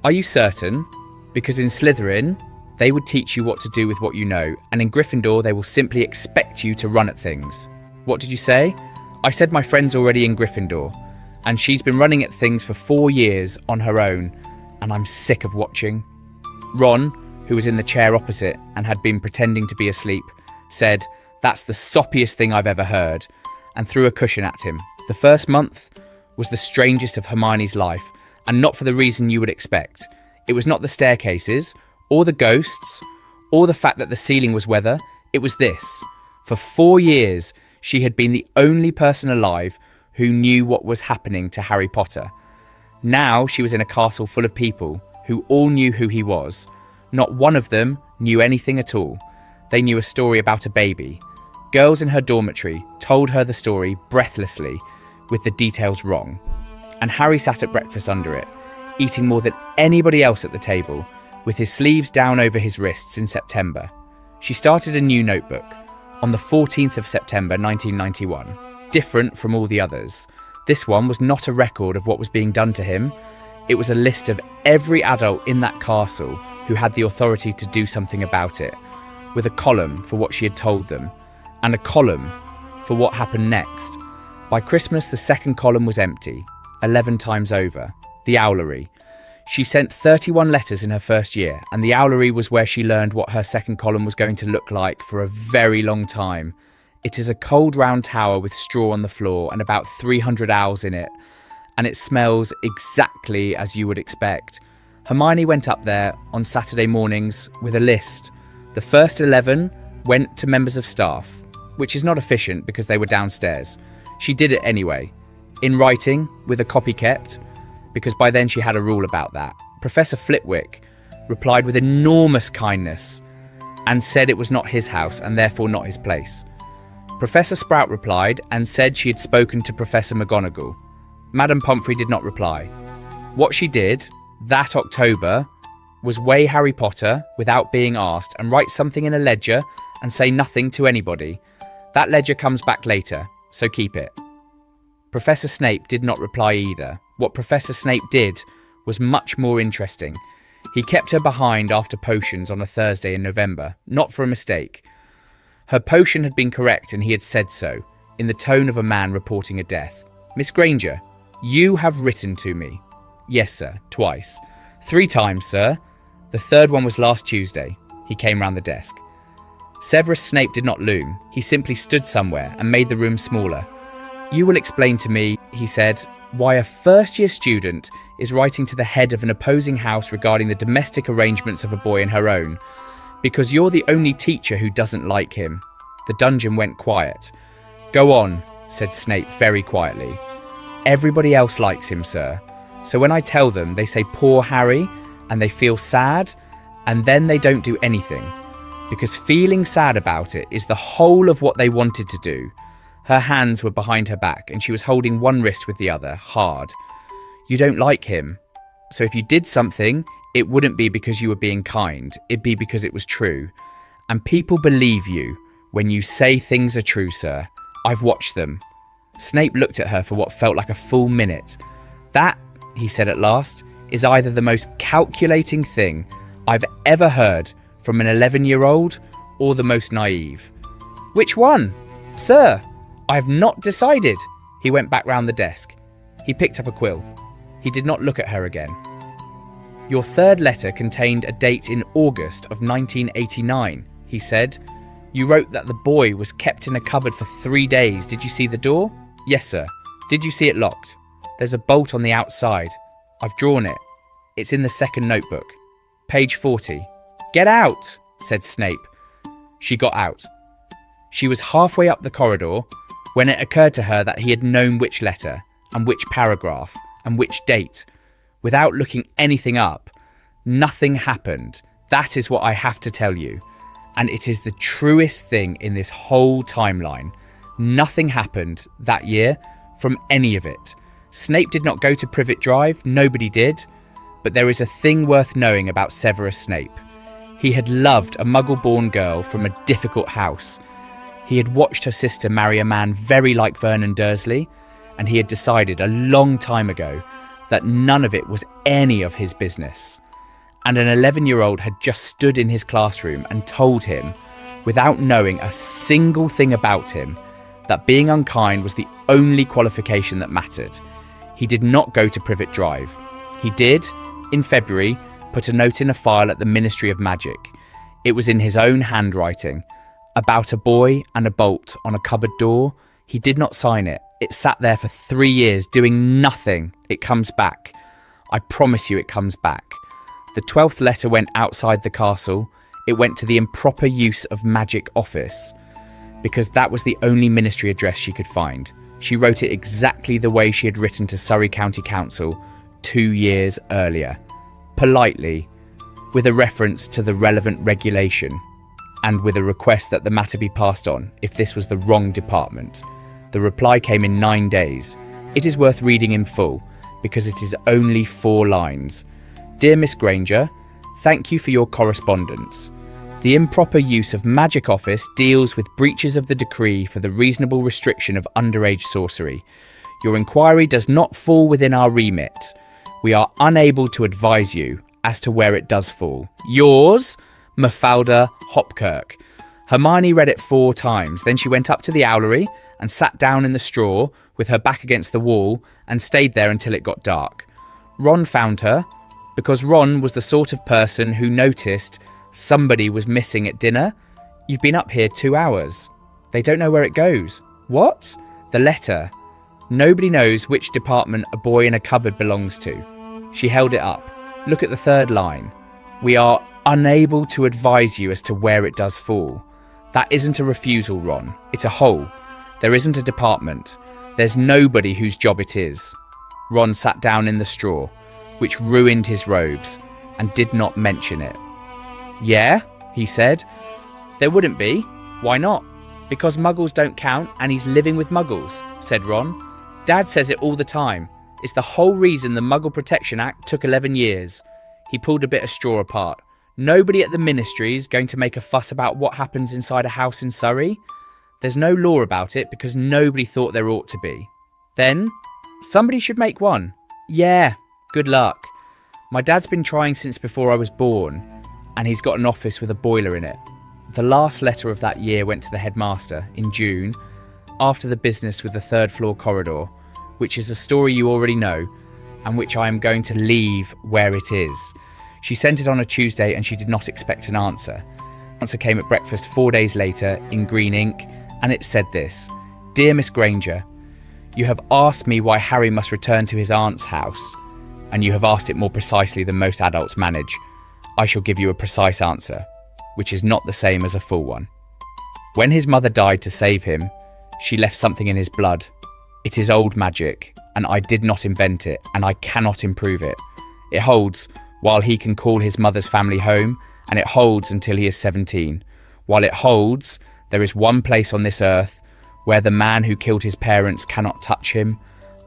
"Are you certain? Because in Slytherin, they would teach you what to do with what you know, and in Gryffindor, they will simply expect you to run at things." What did you say? I said my friend's already in Gryffindor, and she's been running at things for 4 years on her own, and I'm sick of watching. Ron, who was in the chair opposite and had been pretending to be asleep, said, "That's the soppiest thing I've ever heard," and threw a cushion at him. The first month was the strangest of Hermione's life, and not for the reason you would expect. It was not the staircases, or the ghosts, or the fact that the ceiling was weather. It was this. For 4 years, she had been the only person alive who knew what was happening to Harry Potter. Now she was in a castle full of people who all knew who he was. Not one of them knew anything at all. They knew a story about a baby. Girls in her dormitory told her the story breathlessly, with the details wrong. And Harry sat at breakfast under it, eating more than anybody else at the table, with his sleeves down over his wrists in September. She started a new notebook on the 14th of September 1991, different from all the others. This one was not a record of what was being done to him. It was a list of every adult in that castle who had the authority to do something about it, with a column for what she had told them, and a column for what happened next. By Christmas, the second column was empty, 11 times over. The Owlery. She sent 31 letters in her first year, and the Owlery was where she learned what her second column was going to look like for a very long time. It is a cold round tower with straw on the floor and about 300 owls in it, and it smells exactly as you would expect. Hermione went up there on Saturday mornings with a list. The first 11 went to members of staff, which is not efficient because they were downstairs. She did it anyway, in writing, with a copy kept, because by then she had a rule about that. Professor Flitwick replied with enormous kindness and said it was not his house and therefore not his place. Professor Sprout replied and said she had spoken to Professor McGonagall. Madame Pomfrey did not reply. What she did that October was weigh Harry Potter without being asked and write something in a ledger and say nothing to anybody. That ledger comes back later, so keep it. Professor Snape did not reply either. What Professor Snape did was much more interesting. He kept her behind after potions on a Thursday in November, not for a mistake. Her potion had been correct and he had said so, in the tone of a man reporting a death. "Miss Granger, you have written to me." "Yes, sir, twice." "3 times, sir. The third one was last Tuesday." He came round the desk. Severus Snape did not loom. He simply stood somewhere and made the room smaller. "You will explain to me," he said, "why a first-year student is writing to the head of an opposing house regarding the domestic arrangements of a boy in her own. Because you're the only teacher who doesn't like him." The dungeon went quiet. "Go on," said Snape very quietly. "Everybody else likes him, sir. So when I tell them, they say poor Harry, and they feel sad, and then they don't do anything. Because feeling sad about it is the whole of what they wanted to do." Her hands were behind her back, and she was holding one wrist with the other, hard. "You don't like him. So if you did something, it wouldn't be because you were being kind. It'd be because it was true. And people believe you when you say things are true, sir. I've watched them." Snape looked at her for what felt like a full minute. "That," he said at last, "is either the most calculating thing I've ever heard from an 11-year-old or the most naive." "Which one?" "Sir, I have not decided." He went back round the desk. He picked up a quill. He did not look at her again. "Your third letter contained a date in August of 1989, he said. "You wrote that the boy was kept in a cupboard for 3 days. Did you see the door?" "Yes, sir." "Did you see it locked?" "There's a bolt on the outside. I've drawn it. It's in the second notebook. Page 40. "Get out," said Snape. She got out. She was halfway up the corridor when it occurred to her that he had known which letter and which paragraph and which date. Without looking anything up, nothing happened. That is what I have to tell you. And it is the truest thing in this whole timeline. Nothing happened that year from any of it. Snape did not go to Privet Drive, nobody did. But there is a thing worth knowing about Severus Snape. He had loved a Muggle-born girl from a difficult house. He had watched her sister marry a man very like Vernon Dursley, and he had decided a long time ago that none of it was any of his business. And an 11-year-old had just stood in his classroom and told him, without knowing a single thing about him, that being unkind was the only qualification that mattered. He did not go to Privet Drive. He did, in February, put a note in a file at the Ministry of Magic. It was in his own handwriting, about a boy and a bolt on a cupboard door. He did not sign it. It sat there for 3 years doing nothing. It comes back. I promise you it comes back. The 12th letter went outside the castle. It went to the improper use of magic office, because that was the only ministry address she could find. She wrote it exactly the way she had written to Surrey County Council 2 years earlier. Politely, with a reference to the relevant regulation, and with a request that the matter be passed on if this was the wrong department. The reply came in 9 days. It is worth reading in full, because it is only 4 lines. Dear Miss Granger, thank you for your correspondence. The improper use of magic office deals with breaches of the decree for the reasonable restriction of underage sorcery. Your inquiry does not fall within our remit. We are unable to advise you as to where it does fall. Yours, Mafalda Hopkirk. Hermione read it 4 times. Then she went up to the owlery and sat down in the straw with her back against the wall and stayed there until it got dark. Ron found her because Ron was the sort of person who noticed somebody was missing at dinner. You've been up here 2 hours. They don't know where it goes. What? The letter. Nobody knows which department a boy in a cupboard belongs to. She held it up. Look at the 3rd line. We are unable to advise you as to where it does fall. That isn't a refusal, Ron. It's a hole. There isn't a department. There's nobody whose job it is. Ron sat down in the straw, which ruined his robes, and did not mention it. Yeah, he said. There wouldn't be. Why not? Because Muggles don't count and he's living with Muggles, said Ron. Dad says it all the time. It's the whole reason the Muggle Protection Act took 11 years. He pulled a bit of straw apart. Nobody at the ministry is going to make a fuss about what happens inside a house in Surrey. There's no law about it because nobody thought there ought to be. Then, somebody should make one. Yeah, good luck. My dad's been trying since before I was born, and he's got an office with a boiler in it. The last letter of that year went to the headmaster in June, after the business with the 3rd floor corridor, which is a story you already know, and which I am going to leave where it is. She sent it on a Tuesday and she did not expect an answer. The answer came at breakfast 4 days later in green ink, and it said this: Dear Miss Granger, you have asked me why Harry must return to his aunt's house, and you have asked it more precisely than most adults manage. I shall give you a precise answer, which is not the same as a full one. When his mother died to save him, she left something in his blood. It is old magic, and I did not invent it, and I cannot improve it. It holds while he can call his mother's family home, and it holds until he is 17. While it holds, there is one place on this earth where the man who killed his parents cannot touch him.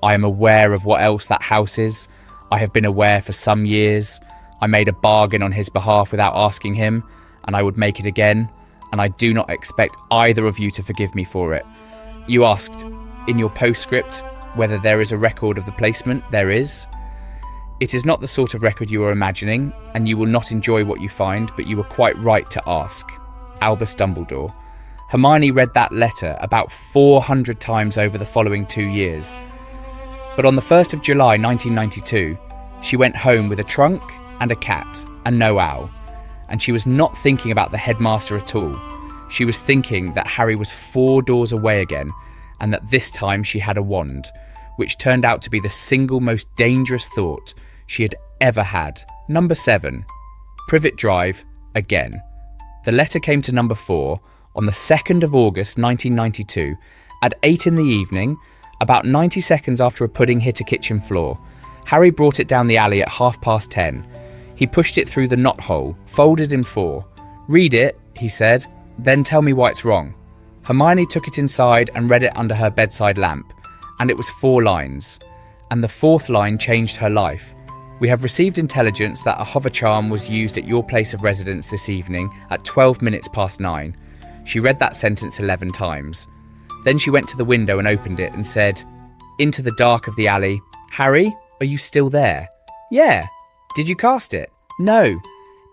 I am aware of what else that house is. I have been aware for some years. I made a bargain on his behalf without asking him, and I would make it again, and I do not expect either of you to forgive me for it. You asked in your postscript whether there is a record of the placement. There is. It is not the sort of record you are imagining, and you will not enjoy what you find, but you were quite right to ask. Albus Dumbledore. Hermione read that letter about 400 times over the following 2 years. But on the 1st of July 1992, she went home with a trunk and a cat and no owl. And she was not thinking about the headmaster at all. She was thinking that Harry was 4 doors away again, and that this time she had a wand, which turned out to be the single most dangerous thought she had ever had. Number 7. Privet Drive again. The letter came to number 4 on the 2nd of August 1992 at 8 in the evening, about 90 seconds after a pudding hit a kitchen floor. Harry brought it down the alley at 10:30. He pushed it through the knothole, folded in 4. "Read it," he said, "then tell me why it's wrong." Hermione took it inside and read it under her bedside lamp, and it was 4 lines. And the 4th line changed her life. "We have received intelligence that a hover charm was used at your place of residence this evening at 9:12. She read that sentence 11 times. Then she went to the window and opened it and said, into the dark of the alley, "Harry, are you still there?" "Yeah." "Did you cast it?" "No.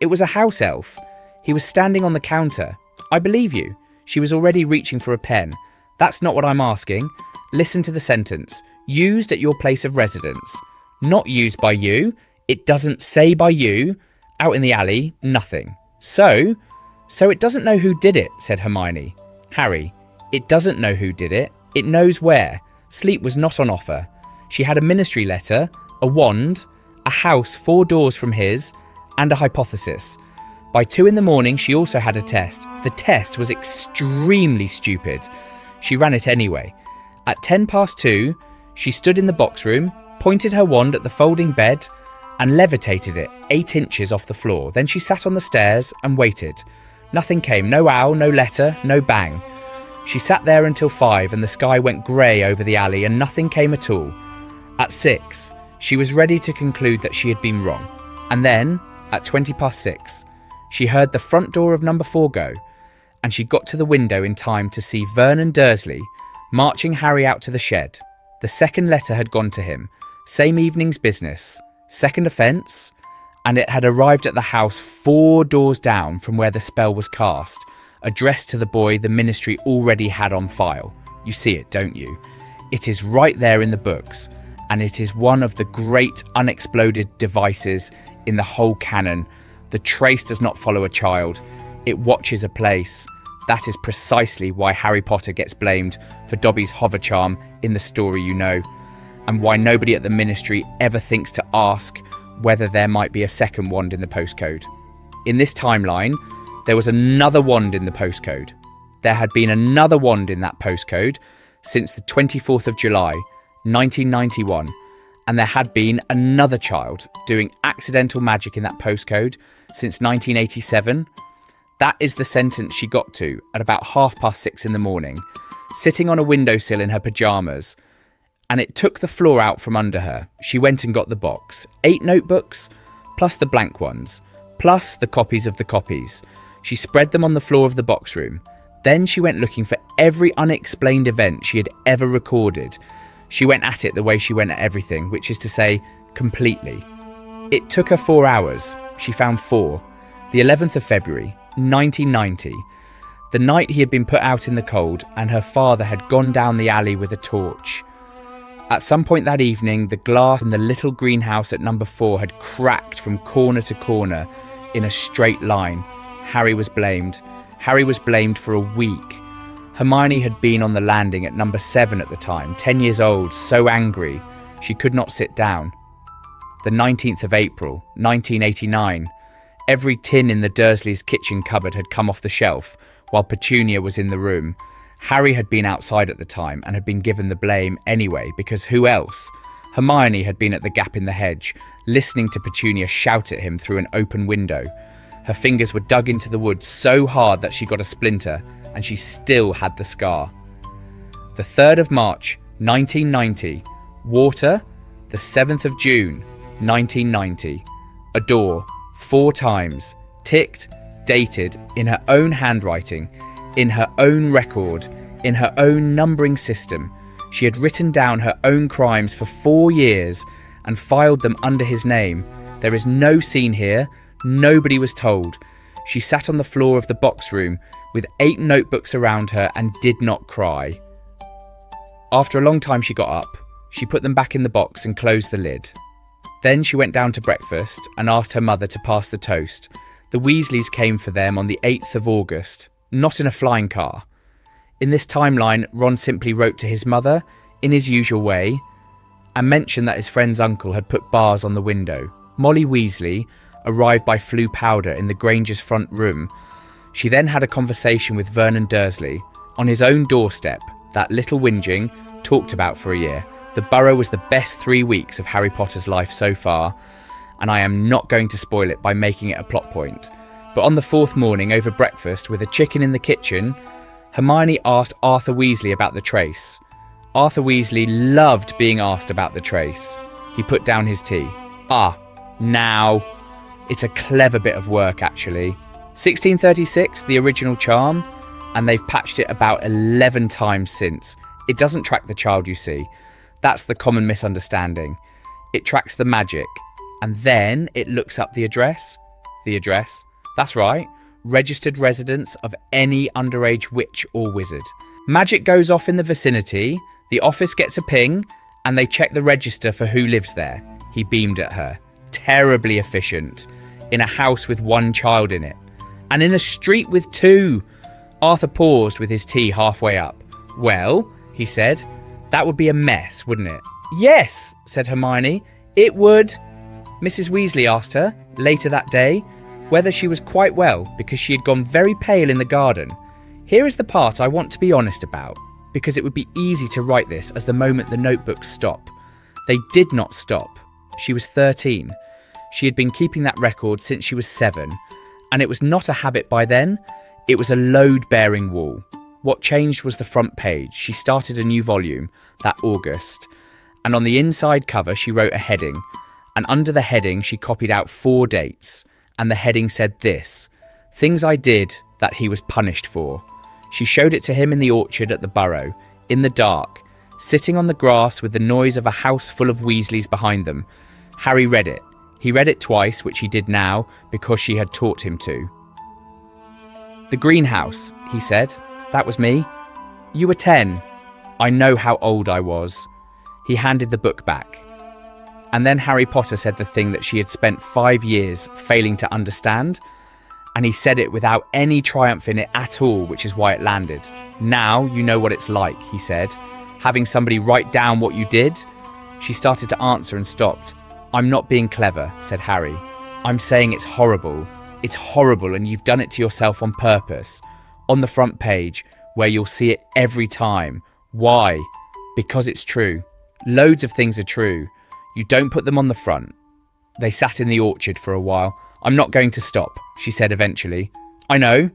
It was a house elf. He was standing on the counter." "I believe you." She was already reaching for a pen. "That's not what I'm asking. Listen to the sentence. Used at your place of residence. Not used by you. It doesn't say by you. Out in the alley, nothing. So it doesn't know who did it," said Hermione. "Harry, it doesn't know who did it. It knows where. Sleep was not on offer. She had a ministry letter, a wand, a house 4 doors from his, and a hypothesis. By 2 a.m, she also had a test. The test was extremely stupid. She ran it anyway. At 2:10, she stood in the box room, pointed her wand at the folding bed, and levitated it 8 inches off the floor. Then she sat on the stairs and waited. Nothing came. No owl, no letter, no bang. She sat there until 5 and the sky went grey over the alley and nothing came at all. At 6, she was ready to conclude that she had been wrong. And then, at 6:20, she heard the front door of number 4 go, and she got to the window in time to see Vernon Dursley marching Harry out to the shed. The second letter had gone to him. Same evening's business. Second offence. And it had arrived at the house 4 doors down from where the spell was cast, addressed to the boy the ministry already had on file. You see it, don't you? It is right there in the books, and it is one of the great unexploded devices in the whole canon. The trace does not follow a child, it watches a place. That is precisely why Harry Potter gets blamed for Dobby's hover charm in the story you know, and why nobody at the ministry ever thinks to ask whether there might be a second wand in the postcode. In this timeline, there was another wand in the postcode. There had been another wand in that postcode since the 24th of July, 1991, and there had been another child doing accidental magic in that postcode since 1987. That is the sentence she got to at about 6:30 in the morning, sitting on a windowsill in her pyjamas, and it took the floor out from under her. She went and got the box. 8 notebooks, plus the blank ones, plus the copies of the copies. She spread them on the floor of the box room. Then she went looking for every unexplained event she had ever recorded. She went at it the way she went at everything, which is to say, completely. It took her 4 hours. She found 4. The 11th of February, 1990. The night he had been put out in the cold and her father had gone down the alley with a torch. At some point that evening, the glass in the little greenhouse at number 4 had cracked from corner to corner in a straight line. Harry was blamed. Harry was blamed for a week. Hermione had been on the landing at number 7 at the time, 10 years old, so angry she could not sit down. The 19th of April, 1989. Every tin in the Dursleys' kitchen cupboard had come off the shelf while Petunia was in the room. Harry had been outside at the time and had been given the blame anyway, because who else? Hermione had been at the gap in the hedge, listening to Petunia shout at him through an open window. Her fingers were dug into the wood so hard that she got a splinter, and she still had the scar. The 3rd of March, 1990. Water. The 7th of June, 1990. A door. 4 times. Ticked. Dated. In her own handwriting. In her own record, in her own numbering system. She had written down her own crimes for 4 years and filed them under his name. There is no scene here. Nobody was told. She sat on the floor of the box room with 8 notebooks around her and did not cry. After a long time she got up. She put them back in the box and closed the lid. Then she went down to breakfast and asked her mother to pass the toast. The Weasleys came for them on the 8th of August. Not in a flying car. In this timeline, Ron simply wrote to his mother, in his usual way, and mentioned that his friend's uncle had put bars on the window. Molly Weasley arrived by Floo powder in the Granger's front room. She then had a conversation with Vernon Dursley on his own doorstep, that little whinging, talked about for a year. The The Burrow was the best 3 weeks of Harry Potter's life so far, and I am not going to spoil it by making it a plot point. But on the 4th morning over breakfast with a chicken in the kitchen, Hermione asked Arthur Weasley about the trace. Arthur Weasley loved being asked about the trace. He put down his tea. Now. It's a clever bit of work, actually. 1636, the original charm, and they've patched it about 11 times since. It doesn't track the child, you see. That's the common misunderstanding. It tracks the magic, and then it looks up the address. The address. That's right. Registered residence of any underage witch or wizard. Magic goes off in the vicinity, the office gets a ping, and they check the register for who lives there. He beamed at her. Terribly efficient. In a house with 1 child in it. And in a street with 2. Arthur paused with his tea halfway up. Well, he said, that would be a mess, wouldn't it? Yes, said Hermione. It would. Mrs. Weasley asked her, later that day, whether she was quite well because she had gone very pale in the garden. Here is the part I want to be honest about, because it would be easy to write this as the moment the notebooks stop. They did not stop. She was 13. She had been keeping that record since she was 7, and it was not a habit by then. It was a load-bearing wall. What changed was the front page. She started a new volume that August, and on the inside cover she wrote a heading, and under the heading she copied out 4 dates, and the heading said this: things I did that he was punished for. She showed it to him in the orchard at the Burrow, in the dark, sitting on the grass with the noise of a house full of Weasleys behind them. Harry read it. He read it twice, which he did now because she had taught him to. The greenhouse, he said. That was me. You were 10. I know how old I was. He handed the book back. And then Harry Potter said the thing that she had spent 5 years failing to understand. And he said it without any triumph in it at all, which is why it landed. Now you know what it's like, he said. Having somebody write down what you did. She started to answer and stopped. I'm not being clever, said Harry. I'm saying it's horrible. It's horrible, and you've done it to yourself on purpose. On the front page, where you'll see it every time. Why? Because it's true. Loads of things are true. You don't put them on the front. They sat in the orchard for a while. I'm not going to stop, she said eventually. I know.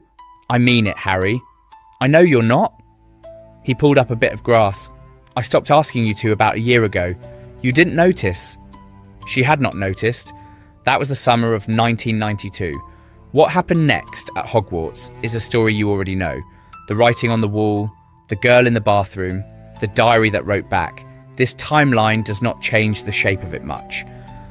I mean it, Harry. I know you're not. He pulled up a bit of grass. I stopped asking you to about a year ago. You didn't notice. She had not noticed. That was the summer of 1992. What happened next at Hogwarts is a story you already know. The writing on the wall, the girl in the bathroom, the diary that wrote back. This timeline does not change the shape of it much.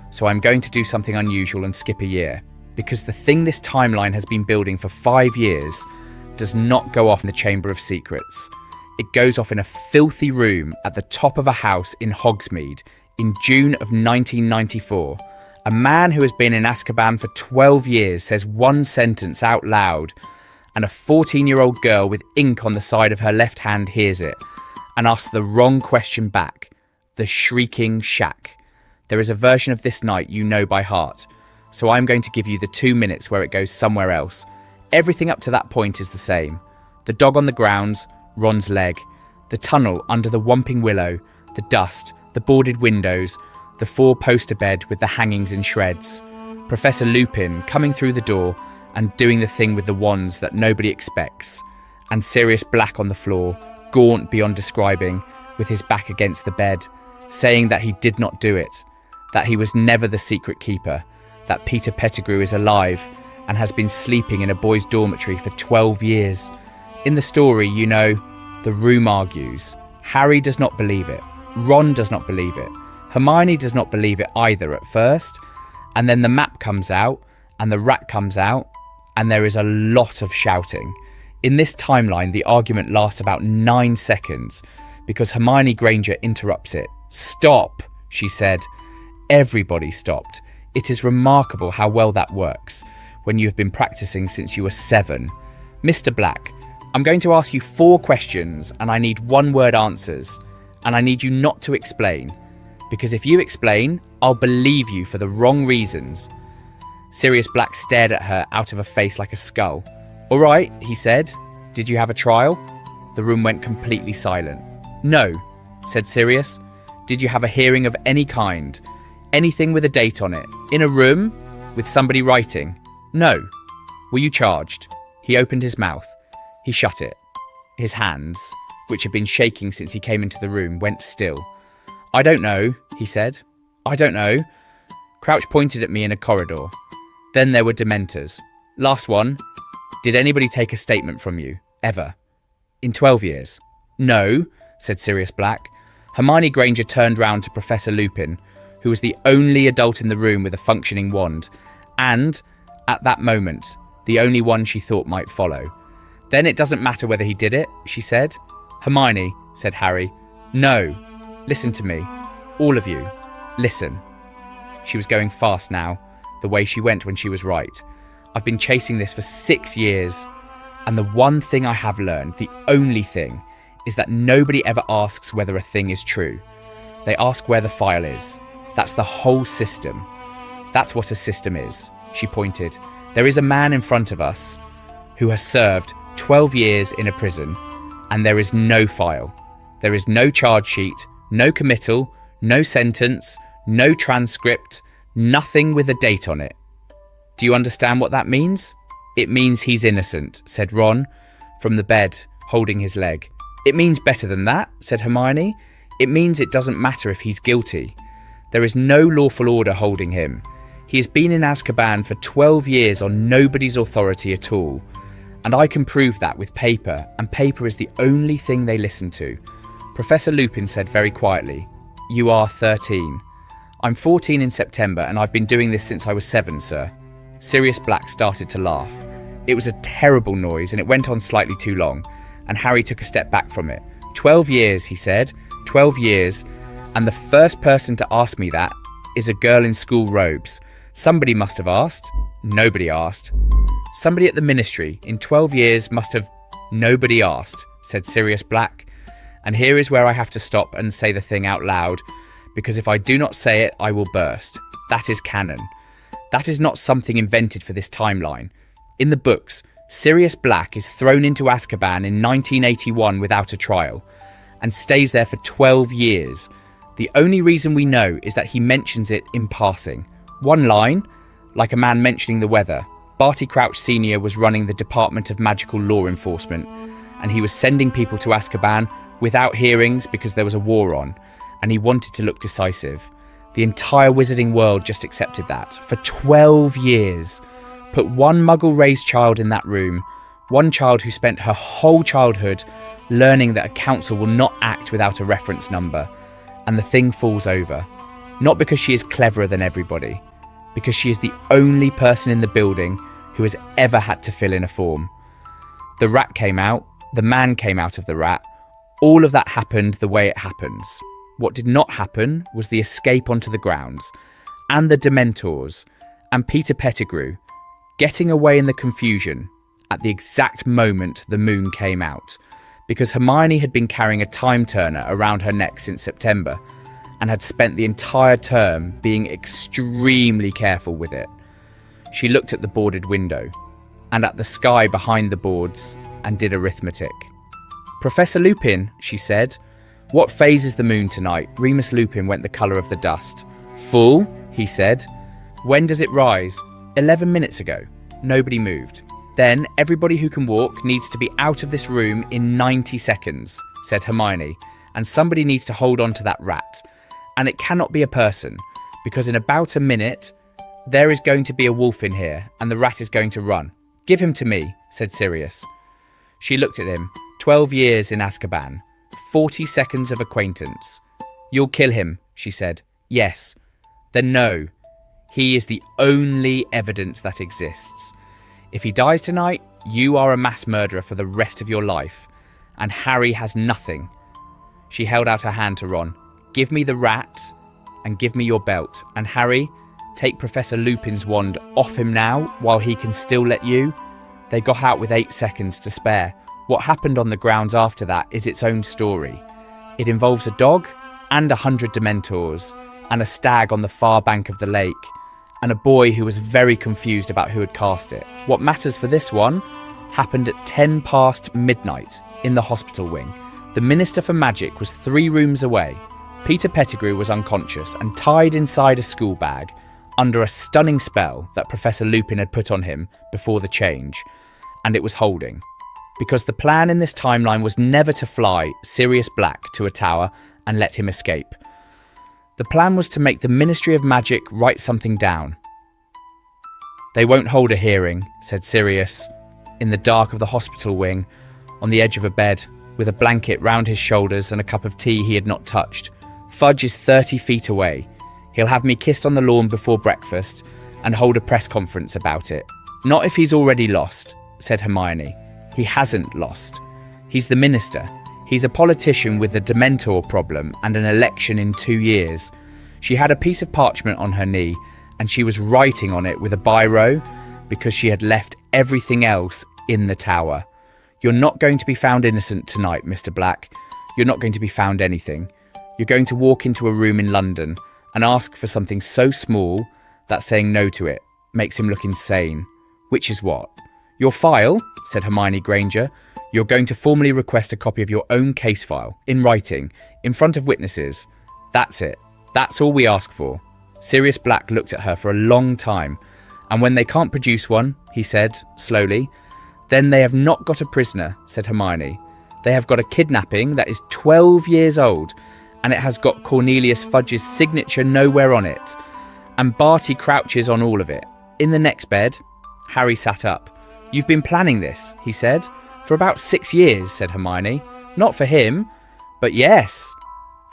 So I'm going to do something unusual and skip a year. Because the thing this timeline has been building for 5 years does not go off in the Chamber of Secrets. It goes off in a filthy room at the top of a house in Hogsmeade in June of 1994. A man who has been in Azkaban for 12 years says one sentence out loud, and a 14-year-old girl with ink on the side of her left hand hears it and asks the wrong question back. The Shrieking Shack. There is a version of this night you know by heart, so I'm going to give you the 2 minutes where it goes somewhere else. Everything up to that point is the same. The dog on the grounds, Ron's leg, the tunnel under the Whomping Willow, the dust, the boarded windows, the 4-poster bed with the hangings in shreds, Professor Lupin coming through the door and doing the thing with the wands that nobody expects, and Sirius Black on the floor, gaunt beyond describing, with his back against the bed, saying that he did not do it, that he was never the secret keeper, that Peter Pettigrew is alive and has been sleeping in a boys' dormitory for 12 years. In the story, you know, the room argues. Harry does not believe it. Ron does not believe it. Hermione does not believe it either at first. And then the map comes out, and the rat comes out, and there is a lot of shouting. In this timeline, the argument lasts about 9 seconds, because Hermione Granger interrupts it. Stop, she said. Everybody stopped. It is remarkable how well that works, when you have been practicing since you were 7. Mr. Black, I'm going to ask you 4 questions, and I need 1-word answers. And I need you not to explain, because if you explain, I'll believe you for the wrong reasons. Sirius Black stared at her out of a face like a skull. All right, he said. Did you have a trial? The room went completely silent. No, said Sirius. Did you have a hearing of any kind? Anything with a date on it? In a room? With somebody writing? No. Were you charged? He opened his mouth. He shut it. His hands, which had been shaking since he came into the room, went still. I don't know, he said. I don't know. Crouch pointed at me in a corridor. Then there were Dementors. Last one. Did anybody take a statement from you? Ever? In 12 years? No, said Sirius Black. Hermione Granger turned round to Professor Lupin, who was the only adult in the room with a functioning wand, and, at that moment, the only one she thought might follow. Then it doesn't matter whether he did it, she said. Hermione, said Harry. No. Listen to me. All of you. Listen. She was going fast now, the way she went when she was right. I've been chasing this for 6 years, and the one thing I have learned, the only thing, is that nobody ever asks whether a thing is true. They ask where the file is. That's the whole system. That's what a system is, she pointed. There is a man in front of us who has served 12 years in a prison, and there is no file. There is no charge sheet, no committal, no sentence, no transcript, nothing with a date on it. Do you understand what that means? It means he's innocent, said Ron, from the bed, holding his leg. It means better than that, said Hermione. It means it doesn't matter if he's guilty. There is no lawful order holding him. He has been in Azkaban for 12 years on nobody's authority at all. And I can prove that with paper, and paper is the only thing they listen to. Professor Lupin said very quietly, You are 13. I'm 14 in September, and I've been doing this since I was 7, sir. Sirius Black started to laugh. It was a terrible noise, and it went on slightly too long, and Harry took a step back from it. 12 years, he said. 12 years. And the first person to ask me that is a girl in school robes. Somebody must have asked. Nobody asked. Somebody at the ministry in 12 years must have... Nobody asked, said Sirius Black. And here is where I have to stop and say the thing out loud, because if I do not say it, I will burst. That is canon. That is not something invented for this timeline. In the books, Sirius Black is thrown into Azkaban in 1981 without a trial, and stays there for 12 years. The only reason we know is that he mentions it in passing. One line, like a man mentioning the weather. Barty Crouch Sr. was running the Department of Magical Law Enforcement, and he was sending people to Azkaban without hearings because there was a war on, and he wanted to look decisive. The entire wizarding world just accepted that. For 12 years. Put one Muggle-raised child in that room, one child who spent her whole childhood learning that a council will not act without a reference number, and the thing falls over. Not because she is cleverer than everybody, because she is the only person in the building who has ever had to fill in a form. The rat came out, the man came out of the rat. All of that happened the way it happens. What did not happen was the escape onto the grounds, and the Dementors, and Peter Pettigrew, getting away in the confusion at the exact moment the moon came out, because Hermione had been carrying a time turner around her neck since September, and had spent the entire term being extremely careful with it. She looked at the boarded window, and at the sky behind the boards, and did arithmetic. Professor Lupin, she said, what phase is the moon tonight? Remus Lupin went the colour of the dust. Full, he said. When does it rise? 11 minutes ago. Nobody moved. Then everybody who can walk needs to be out of this room in 90 seconds, said Hermione, and somebody needs to hold on to that rat. And it cannot be a person, because in about a minute, there is going to be a wolf in here, and the rat is going to run. Give him to me, said Sirius. She looked at him. 12 years in Azkaban. 40 seconds of acquaintance. You'll kill him, she said. Yes. Then no. He is the only evidence that exists. If he dies tonight, you are a mass murderer for the rest of your life. And Harry has nothing. She held out her hand to Ron. Give me the rat, and give me your belt. And Harry, take Professor Lupin's wand off him now, while he can still let you. They got out with 8 seconds to spare. What happened on the grounds after that is its own story. It involves a dog, and 100 Dementors, and a stag on the far bank of the lake, and a boy who was very confused about who had cast it. What matters for this one happened at 10 past midnight in the hospital wing. The Minister for Magic was 3 rooms away. Peter Pettigrew was unconscious and tied inside a school bag under a stunning spell that Professor Lupin had put on him before the change, and it was holding. Because the plan in this timeline was never to fly Sirius Black to a tower and let him escape. The plan was to make the Ministry of Magic write something down. "They won't hold a hearing," said Sirius, in the dark of the hospital wing, on the edge of a bed, with a blanket round his shoulders and a cup of tea he had not touched. "Fudge is 30 feet away. He'll have me kissed on the lawn before breakfast and hold a press conference about it." "Not if he's already lost," said Hermione. "He hasn't lost. He's the minister. He's a politician with a Dementor problem and an election in 2 years." She had a piece of parchment on her knee and she was writing on it with a biro because she had left everything else in the tower. "You're not going to be found innocent tonight, Mr. Black. You're not going to be found anything. You're going to walk into a room in London and ask for something so small that saying no to it makes him look insane." "Which is what?" "Your file," said Hermione Granger. "You're going to formally request a copy of your own case file, in writing, in front of witnesses. That's it. That's all we ask for." Sirius Black looked at her for a long time, and when they can't produce one, he said, slowly, "Then they have not got a prisoner," said Hermione. "They have got a kidnapping that is 12 years old, and it has got Cornelius Fudge's signature nowhere on it, and Barty Crouch's on all of it. In the next bed." Harry sat up. "You've been planning this," he said. "For about 6 years," said Hermione. "Not for him, but yes."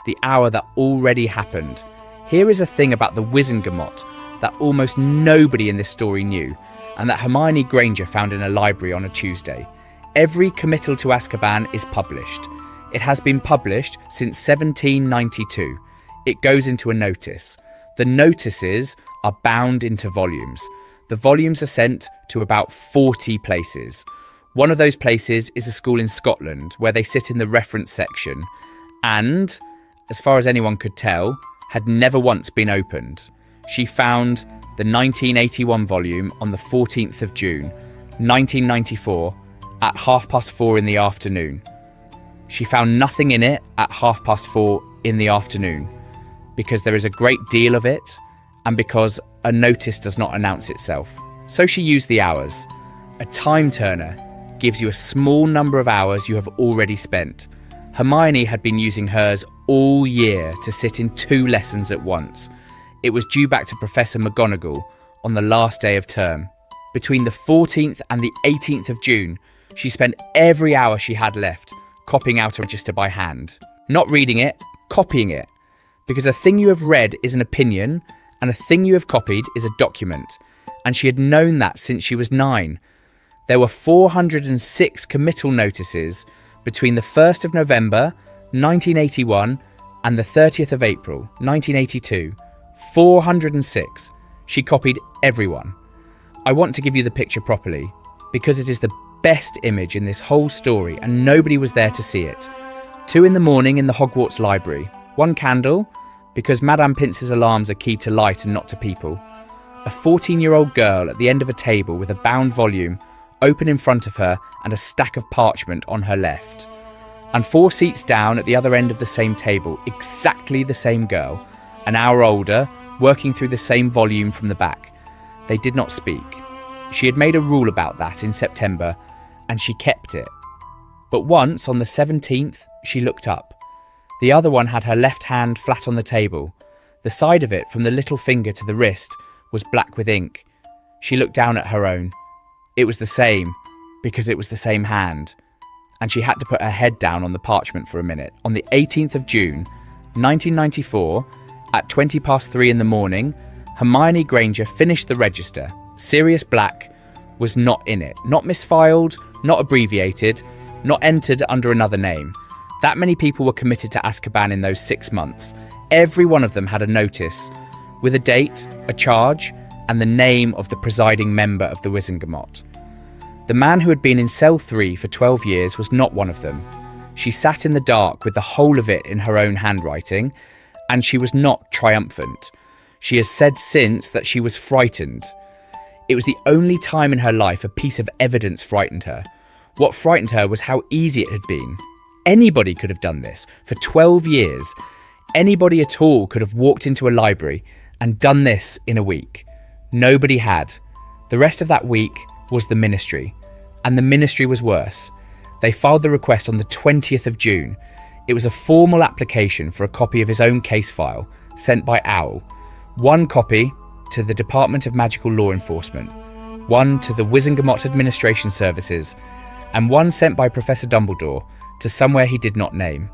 The hour that already happened. Here is a thing about the Wizengamot that almost nobody in this story knew, and that Hermione Granger found in a library on a Tuesday. Every committal to Azkaban is published. It has been published since 1792. It goes into a notice. The notices are bound into volumes. The volumes are sent to about 40 places. One of those places is a school in Scotland where they sit in the reference section and, as far as anyone could tell, had never once been opened. She found the 1981 volume on the 14th of June, 1994, at 4:30 in the afternoon. She found nothing in it at 4:30 in the afternoon because there is a great deal of it and because a notice does not announce itself. So she used the hours. A time turner gives you a small number of hours you have already spent. Hermione had been using hers all year to sit in 2 lessons at once. It was due back to Professor McGonagall on the last day of term. Between the 14th and the 18th of June, she spent every hour she had left copying out a register by hand. Not reading it, copying it. Because a thing you have read is an opinion, and a thing you have copied is a document. And she had known that since she was 9. There were 406 committal notices between the 1st of November, 1981, and the 30th of April, 1982. 406. She copied everyone. I want to give you the picture properly, because it is the best image in this whole story and nobody was there to see it. 2 in the morning in the Hogwarts library. 1 candle, because Madame Pince's alarms are keyed to light and not to people. A 14-year-old girl at the end of a table with a bound volume open in front of her and a stack of parchment on her left. And 4 seats down at the other end of the same table, exactly the same girl, an hour older, working through the same volume from the back. They did not speak. She had made a rule about that in September, and she kept it. But once, on the 17th, she looked up. The other one had her left hand flat on the table. The side of it, from the little finger to the wrist, was black with ink. She looked down at her own. It was the same, because it was the same hand. And she had to put her head down on the parchment for a minute. On the 18th of June, 1994, at 3:20 in the morning, Hermione Granger finished the register. Sirius Black was not in it. Not misfiled, not abbreviated, not entered under another name. That many people were committed to Azkaban in those 6 months. Every one of them had a notice, with a date, a charge, and the name of the presiding member of the Wizengamot. The man who had been in cell 3 for 12 years was not one of them. She sat in the dark with the whole of it in her own handwriting, and she was not triumphant. She has said since that she was frightened. It was the only time in her life a piece of evidence frightened her. What frightened her was how easy it had been. Anybody could have done this for 12 years. Anybody at all could have walked into a library and done this in a week. Nobody had. The rest of that week was the Ministry. And the Ministry was worse. They filed the request on the 20th of June. It was a formal application for a copy of his own case file sent by Owl. One copy to the Department of Magical Law Enforcement, one to the Wizengamot Administration Services, and one sent by Professor Dumbledore to somewhere he did not name.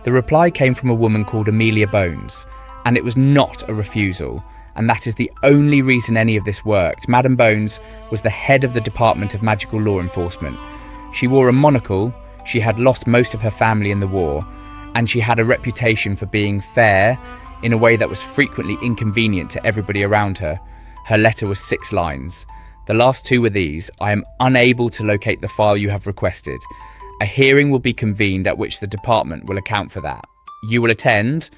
The reply came from a woman called Amelia Bones, and it was not a refusal, and that is the only reason any of this worked. Madam Bones was the head of the Department of Magical Law Enforcement. She wore a monocle, she had lost most of her family in the war, and she had a reputation for being fair in a way that was frequently inconvenient to everybody around her. Her letter was 6 lines. The last 2 were these: I am unable to locate the file you have requested. A hearing will be convened at which the department will account for that. You will attend,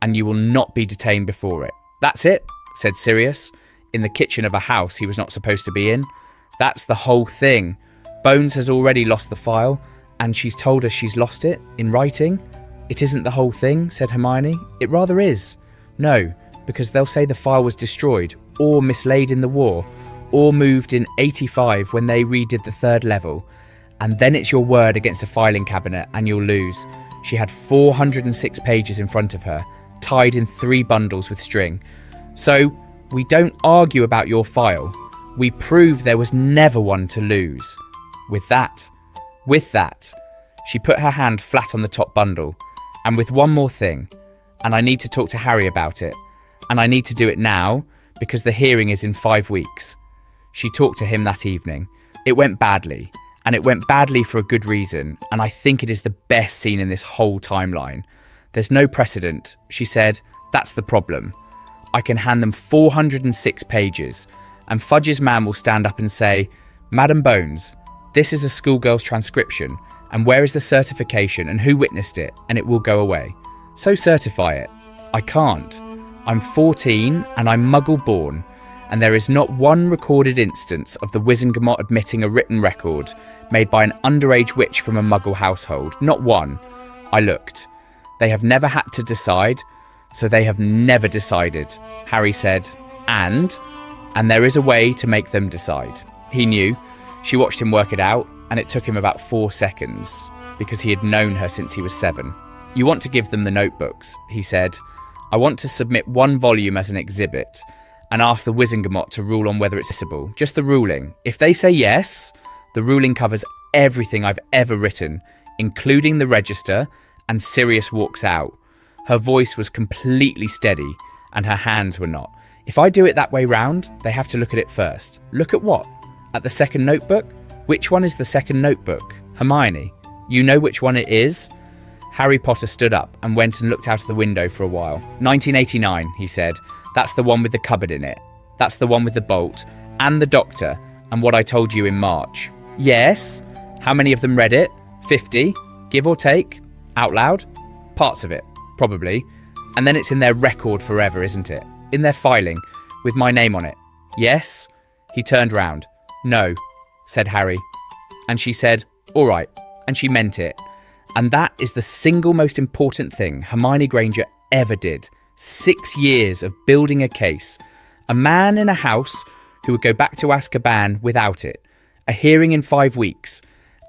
and you will not be detained before it. That's it, said Sirius, in the kitchen of a house he was not supposed to be in. That's the whole thing. Bones has already lost the file, and she's told us she's lost it in writing. It isn't the whole thing, said Hermione. It rather is. No, because they'll say the file was destroyed, or mislaid in the war, or moved in 85 when they redid the 3rd level, and then it's your word against a filing cabinet and you'll lose. She had 406 pages in front of her, tied in 3 bundles with string. So, we don't argue about your file. We prove there was never one to lose. With that, she put her hand flat on the top bundle, and with one more thing, and I need to talk to Harry about it, and I need to do it now, because the hearing is in 5 weeks. She talked to him that evening. It went badly, and it went badly for a good reason, and I think it is the best scene in this whole timeline. There's no precedent, she said. That's the problem. I can hand them 406 pages, and Fudge's man will stand up and say, Madam Bones, this is a schoolgirl's transcription, and where is the certification and who witnessed it, and it will go away. So certify it. I can't. I'm 14 and I'm Muggle-born, and there is not one recorded instance of the Wizengamot admitting a written record made by an underage witch from a Muggle household. Not one. I looked. They have never had to decide, so they have never decided, Harry said, and there is a way to make them decide. He knew. She watched him work it out, and it took him about 4 seconds, because he had known her since he was 7. You want to give them the notebooks, he said. I want to submit 1 volume as an exhibit, and ask the Wizengamot to rule on whether it's accessible. Just the ruling. If they say yes, the ruling covers everything I've ever written, including the register, and Sirius walks out. Her voice was completely steady, and her hands were not. If I do it that way round, they have to look at it first. Look at what? At the second notebook? Which one is the second notebook? Hermione, you know which one it is? Harry Potter stood up and went and looked out of the window for a while. 1989, he said. That's the one with the cupboard in it. That's the one with the bolt, and the doctor, and what I told you in March. Yes? How many of them read it? 50? Give or take? Out loud? Parts of it, probably. And then it's in their record forever, isn't it? In their filing, with my name on it. Yes? He turned round. No, said Harry. And she said, all right, and she meant it. And that is the single most important thing Hermione Granger ever did. 6 years of building a case. A man in a house who would go back to Azkaban without it. A hearing in 5 weeks.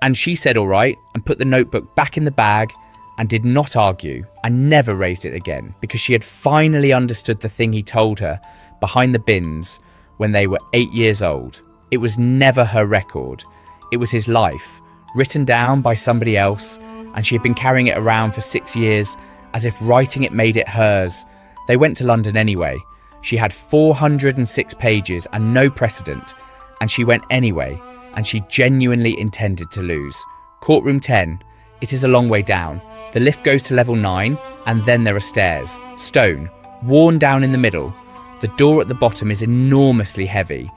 And she said all right and put the notebook back in the bag and did not argue and never raised it again, because she had finally understood the thing he told her behind the bins when they were 8 years old. It was never her record. It was his life, written down by somebody else, and she had been carrying it around for 6 years as if writing it made it hers. They went to London anyway. She had 406 pages and no precedent, and she went anyway, and she genuinely intended to lose. Courtroom 10. It is a long way down. The lift goes to level 9, and then there are stairs. Stone, worn down in the middle. The door at the bottom is enormously heavy.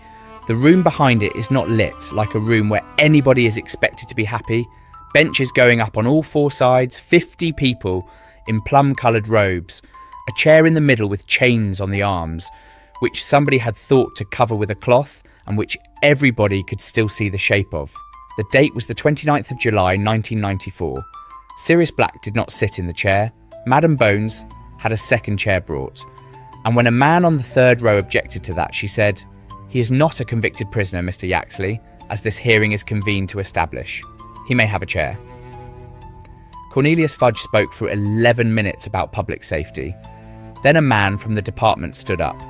The room behind it is not lit like a room where anybody is expected to be happy. Benches going up on all 4 sides, 50 people in plum-coloured robes. A chair in the middle with chains on the arms, which somebody had thought to cover with a cloth and which everybody could still see the shape of. The date was the 29th of July 1994. Sirius Black did not sit in the chair. Madam Bones had a second chair brought. And when a man on the third row objected to that, she said, "He is not a convicted prisoner, Mr. Yaxley, as this hearing is convened to establish. He may have a chair." Cornelius Fudge spoke for 11 minutes about public safety. Then a man from the department stood up.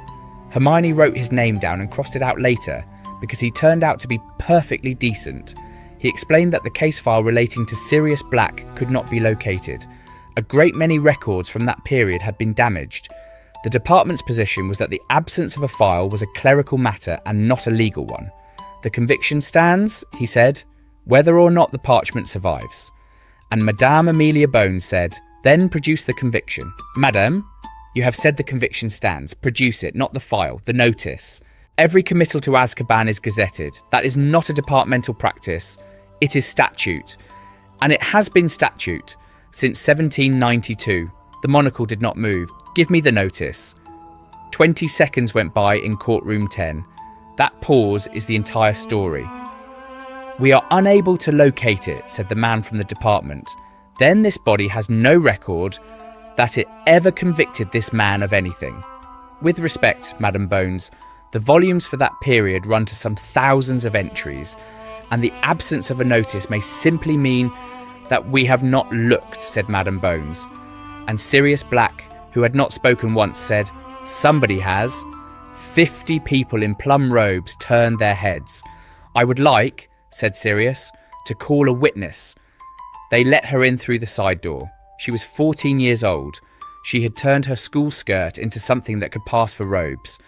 Hermione wrote his name down and crossed it out later because he turned out to be perfectly decent. He explained that the case file relating to Sirius Black could not be located. A great many records from that period had been damaged. The department's position was that the absence of a file was a clerical matter and not a legal one. "The conviction stands," he said, "whether or not the parchment survives." And Madame Amelia Bones said, "Then produce the conviction." "Madame, you have said the conviction stands. Produce it, not the file, the notice. Every committal to Azkaban is gazetted. That is not a departmental practice. It is statute. And it has been statute since 1792. The monocle did not move. Give me the notice." 20 seconds went by in courtroom 10. That pause is the entire story. "We are unable to locate it," said the man from the department. "Then this body has no record that it ever convicted this man of anything. With respect, Madam Bones, the volumes for that period run to some thousands of entries, and the absence of a notice may simply mean that we have not looked," said Madam Bones. And Sirius Black, who had not spoken once, said, "Somebody has." 50 people in plum robes turned their heads. "I would like," said Sirius, "to call a witness." They let her in through the side door. She was 14 years old. She had turned her school skirt into something that could pass for robes,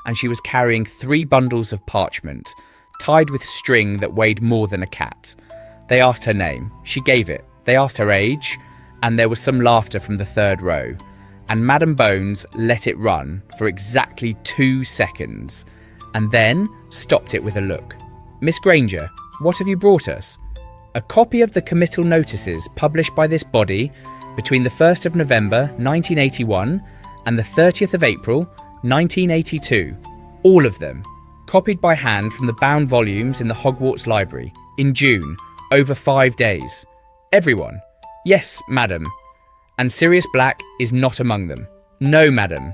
and she was carrying 3 bundles of parchment, tied with string that weighed more than a cat. They asked her name. She gave it. They asked her age, and there was some laughter from the third row. And Madam Bones let it run for exactly 2 seconds, and then stopped it with a look. "Miss Granger, what have you brought us?" "A copy of the committal notices published by this body between the 1st of November 1981 and the 30th of April 1982. All of them, copied by hand from the bound volumes in the Hogwarts Library, in June, over 5 days. Everyone." "Yes, madam." "And Sirius Black is not among them." "No, madam."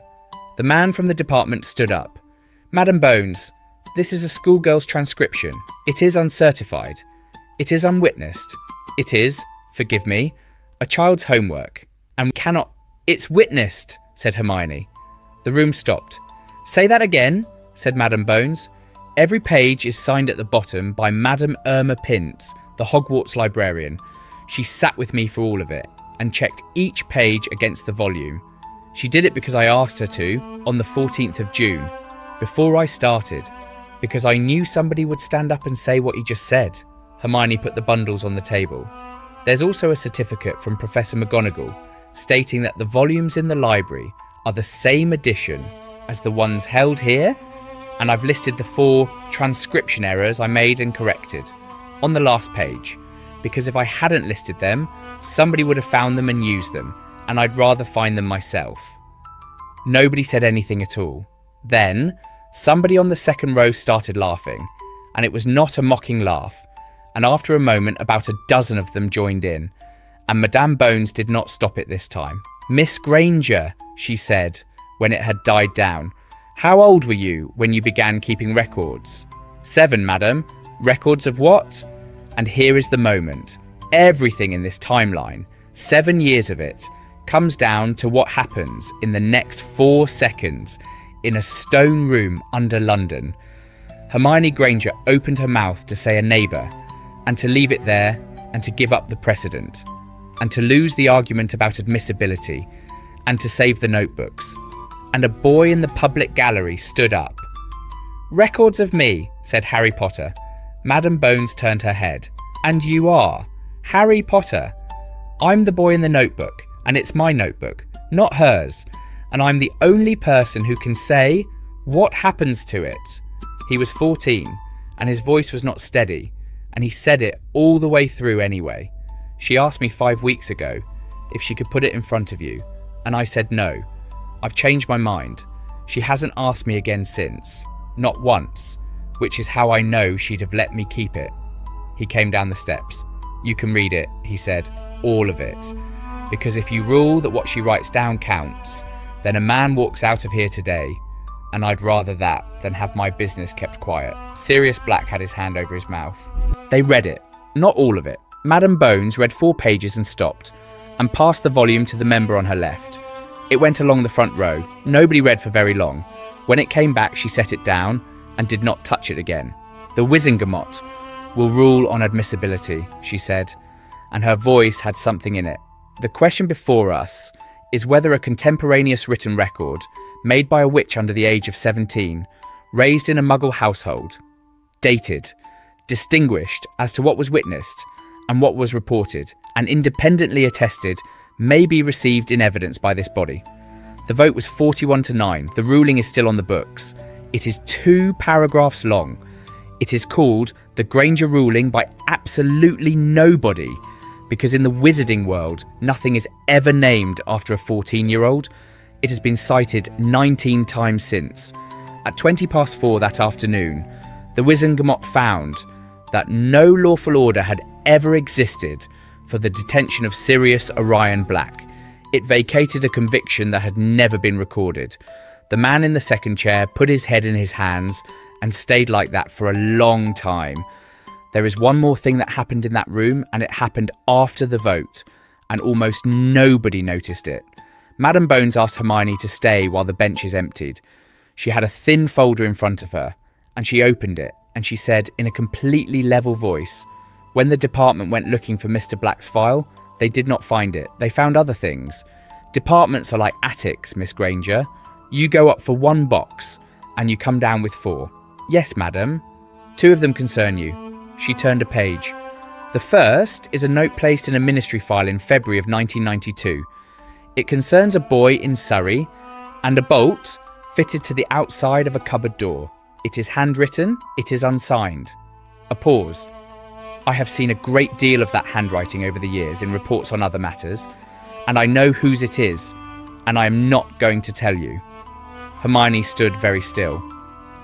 The man from the department stood up. "Madam Bones, this is a schoolgirl's transcription. It is uncertified. It is unwitnessed. It is, forgive me, a child's homework, and cannot—" "It's witnessed," said Hermione. The room stopped. "Say that again," said Madam Bones. "Every page is signed at the bottom by Madam Irma Pintz, the Hogwarts librarian. She sat with me for all of it, and checked each page against the volume. She did it because I asked her to, on the 14th of June, before I started, because I knew somebody would stand up and say what he just said." Hermione put the bundles on the table. "There's also a certificate from Professor McGonagall stating that the volumes in the library are the same edition as the ones held here, and I've listed the 4 transcription errors I made and corrected on the last page, because if I hadn't listed them, somebody would have found them and used them, and I'd rather find them myself." Nobody said anything at all. Then, somebody on the second row started laughing, and it was not a mocking laugh, and after a moment about a dozen of them joined in, and Madame Bones did not stop it this time. "Miss Granger," she said, when it had died down, "how old were you when you began keeping records?" "7, madam." "Records of what?" And here is the moment. Everything in this timeline, 7 years of it, comes down to what happens in the next 4 seconds in a stone room under London. Hermione Granger opened her mouth to say a neighbour, and to leave it there, and to give up the precedent, and to lose the argument about admissibility, and to save the notebooks. And a boy in the public gallery stood up. "Records of me," said Harry Potter. Madam Bones turned her head. "And you are? Harry Potter? I'm the boy in the notebook, and it's my notebook, not hers, and I'm the only person who can say what happens to it." He was 14, and his voice was not steady, and he said it all the way through anyway. "She asked me 5 weeks ago if she could put it in front of you, and I said no. I've changed my mind. She hasn't asked me again since. Not once, which is how I know she'd have let me keep it." He came down the steps. "You can read it," he said. "All of it." Because if you rule that what she writes down counts, then a man walks out of here today, and I'd rather that than have my business kept quiet." Sirius Black had his hand over his mouth. They read it. Not all of it. Madam Bones read 4 pages and stopped, and passed the volume to the member on her left. It went along the front row. Nobody read for very long. When it came back, she set it down and did not touch it again. "The Wizengamot will rule on admissibility," she said, and her voice had something in it. "The question before us is whether a contemporaneous written record, made by a witch under the age of 17, raised in a Muggle household, dated, distinguished as to what was witnessed and what was reported, and independently attested, may be received in evidence by this body." The vote was 41 to 9. The ruling is still on the books. It is 2 paragraphs long. It is called the Granger ruling by absolutely nobody, because in the wizarding world, nothing is ever named after a 14-year-old. It has been cited 19 times since. At 4:20 that afternoon, the Wizengamot found that no lawful order had ever existed for the detention of Sirius Orion Black. It vacated a conviction that had never been recorded. The man in the second chair put his head in his hands and stayed like that for a long time. There is one more thing that happened in that room, and it happened after the vote, and almost nobody noticed it. Madam Bones asked Hermione to stay while the benches emptied. She had a thin folder in front of her, and she opened it, and she said in a completely level voice, "When the department went looking for Mr. Black's file, they did not find it. They found other things. Departments are like attics, Miss Granger. You go up for 1 box, and you come down with 4. Yes, madam. 2 of them concern you." She turned a page. "The first is a note placed in a ministry file in February of 1992. It concerns a boy in Surrey and a bolt fitted to the outside of a cupboard door. It is handwritten, it is unsigned." A pause. "I have seen a great deal of that handwriting over the years in reports on other matters, and I know whose it is, and I am not going to tell you." Hermione stood very still.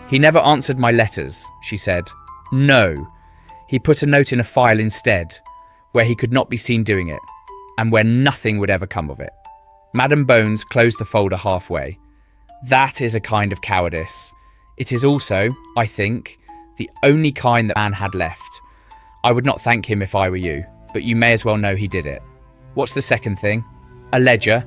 "He never answered my letters," she said. "No. He put a note in a file instead, where he could not be seen doing it, and where nothing would ever come of it." Madam Bones closed the folder halfway. "That is a kind of cowardice. It is also, I think, the only kind that man had left. I would not thank him if I were you, but you may as well know he did it. What's the second thing? A ledger,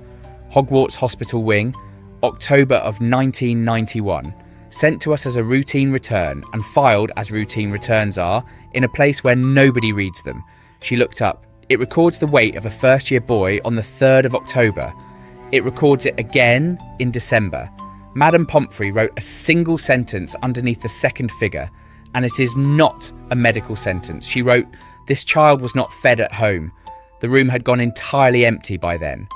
Hogwarts Hospital Wing, October of 1991. Sent to us as a routine return and filed as routine returns are in a place where nobody reads them." She looked up. "It records the weight of a first-year boy on the 3rd of October. It records it again in December. Madame Pomfrey wrote a single sentence underneath the second figure, and it is not a medical sentence. She wrote, 'This child was not fed at home.' The room had gone entirely empty by then."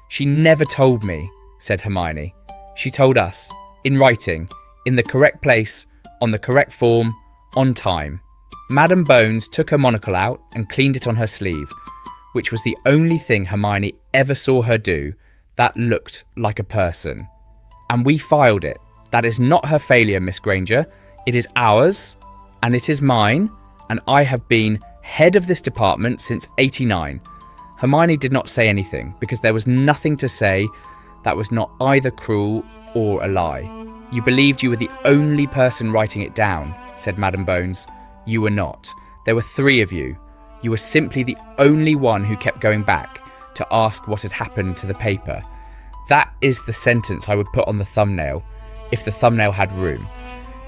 "She never told me," said Hermione. "She told us, in writing, in the correct place, on the correct form, on time." Madam Bones took her monocle out and cleaned it on her sleeve, which was the only thing Hermione ever saw her do that looked like a person. "And we filed it. That is not her failure, Miss Granger. It is ours, and it is mine, and I have been head of this department since '89. Hermione did not say anything, because there was nothing to say that was not either cruel or a lie. "You believed you were the only person writing it down," said Madam Bones. "You were not. There were 3 of you. You were simply the only one who kept going back to ask what had happened to the paper. That is the sentence I would put on the thumbnail, if the thumbnail had room,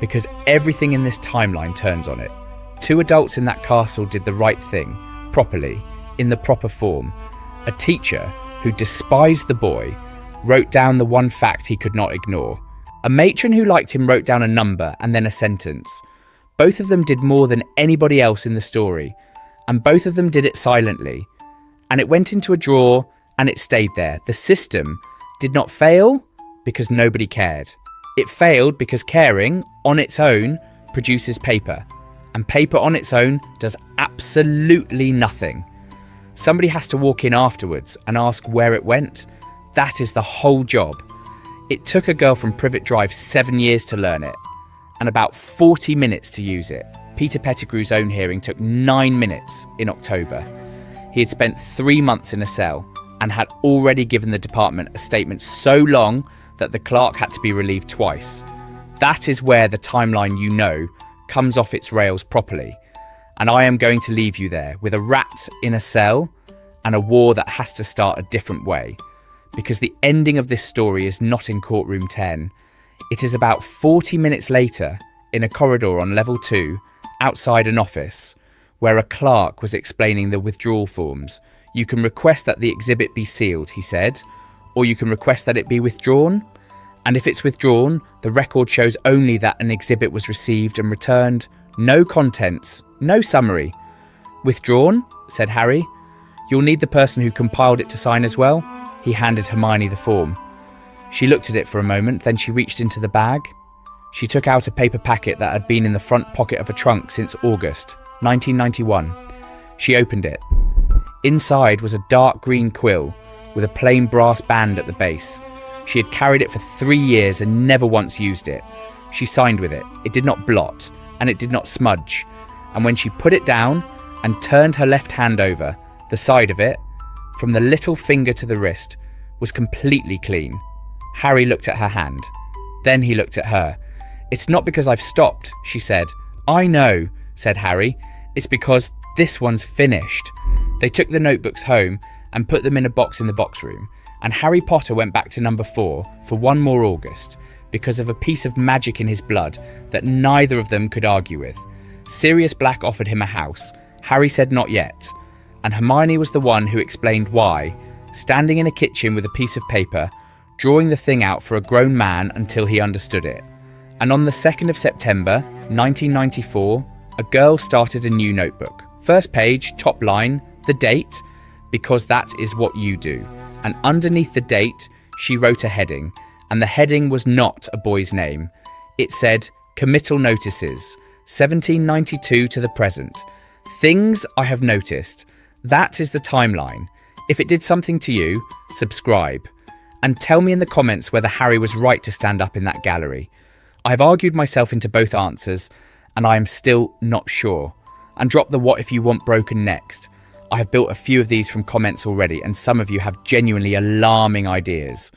because everything in this timeline turns on it. 2 adults in that castle did the right thing, properly, in the proper form. A teacher, who despised the boy, wrote down the one fact he could not ignore. A matron who liked him wrote down a number and then a sentence. Both of them did more than anybody else in the story, and both of them did it silently. And it went into a drawer, and it stayed there. The system did not fail because nobody cared. It failed because caring, on its own, produces paper. And paper on its own does absolutely nothing. Somebody has to walk in afterwards and ask where it went. That is the whole job. It took a girl from Privet Drive 7 years to learn it, and about 40 minutes to use it. Peter Pettigrew's own hearing took 9 minutes in October. He had spent 3 months in a cell, and had already given the department a statement so long that the clerk had to be relieved twice. That is where the timeline you know comes off its rails properly. And I am going to leave you there with a rat in a cell and a war that has to start a different way. Because the ending of this story is not in courtroom 10. It is about 40 minutes later in a corridor on level 2 outside an office where a clerk was explaining the withdrawal forms. You can request that the exhibit be sealed, he said, or you can request that it be withdrawn. And if it's withdrawn, the record shows only that an exhibit was received and returned. No contents, no summary. Withdrawn, said Harry. You'll need the person who compiled it to sign as well. He handed Hermione the form. She looked at it for a moment, then she reached into the bag. She took out a paper packet that had been in the front pocket of a trunk since August 1991. She opened it. Inside was a dark green quill with a plain brass band at the base. She had carried it for 3 years and never once used it. She signed with it. It did not blot and it did not smudge. And when she put it down and turned her left hand over, the side of it, from the little finger to the wrist, was completely clean. Harry looked at her hand. Then he looked at her. It's not because I've stopped, she said. I know, said Harry. It's because this one's finished. They took the notebooks home and put them in a box in the box room, and Harry Potter went back to number 4 for one more August because of a piece of magic in his blood that neither of them could argue with. Sirius Black offered him a house. Harry said not yet, and Hermione was the one who explained why, standing in a kitchen with a piece of paper, drawing the thing out for a grown man until he understood it. And on the 2nd of September 1994, a girl started a new notebook. First page, top line, the date, because that is what you do. And underneath the date, she wrote a heading, and the heading was not a boy's name. It said, Committal Notices, 1792 to the present. Things I have noticed. That is the timeline. If it did something to you, subscribe. And tell me in the comments whether Harry was right to stand up in that gallery. I have argued myself into both answers, and I am still not sure. And drop the what if you want broken next. I have built a few of these from comments already, and some of you have genuinely alarming ideas.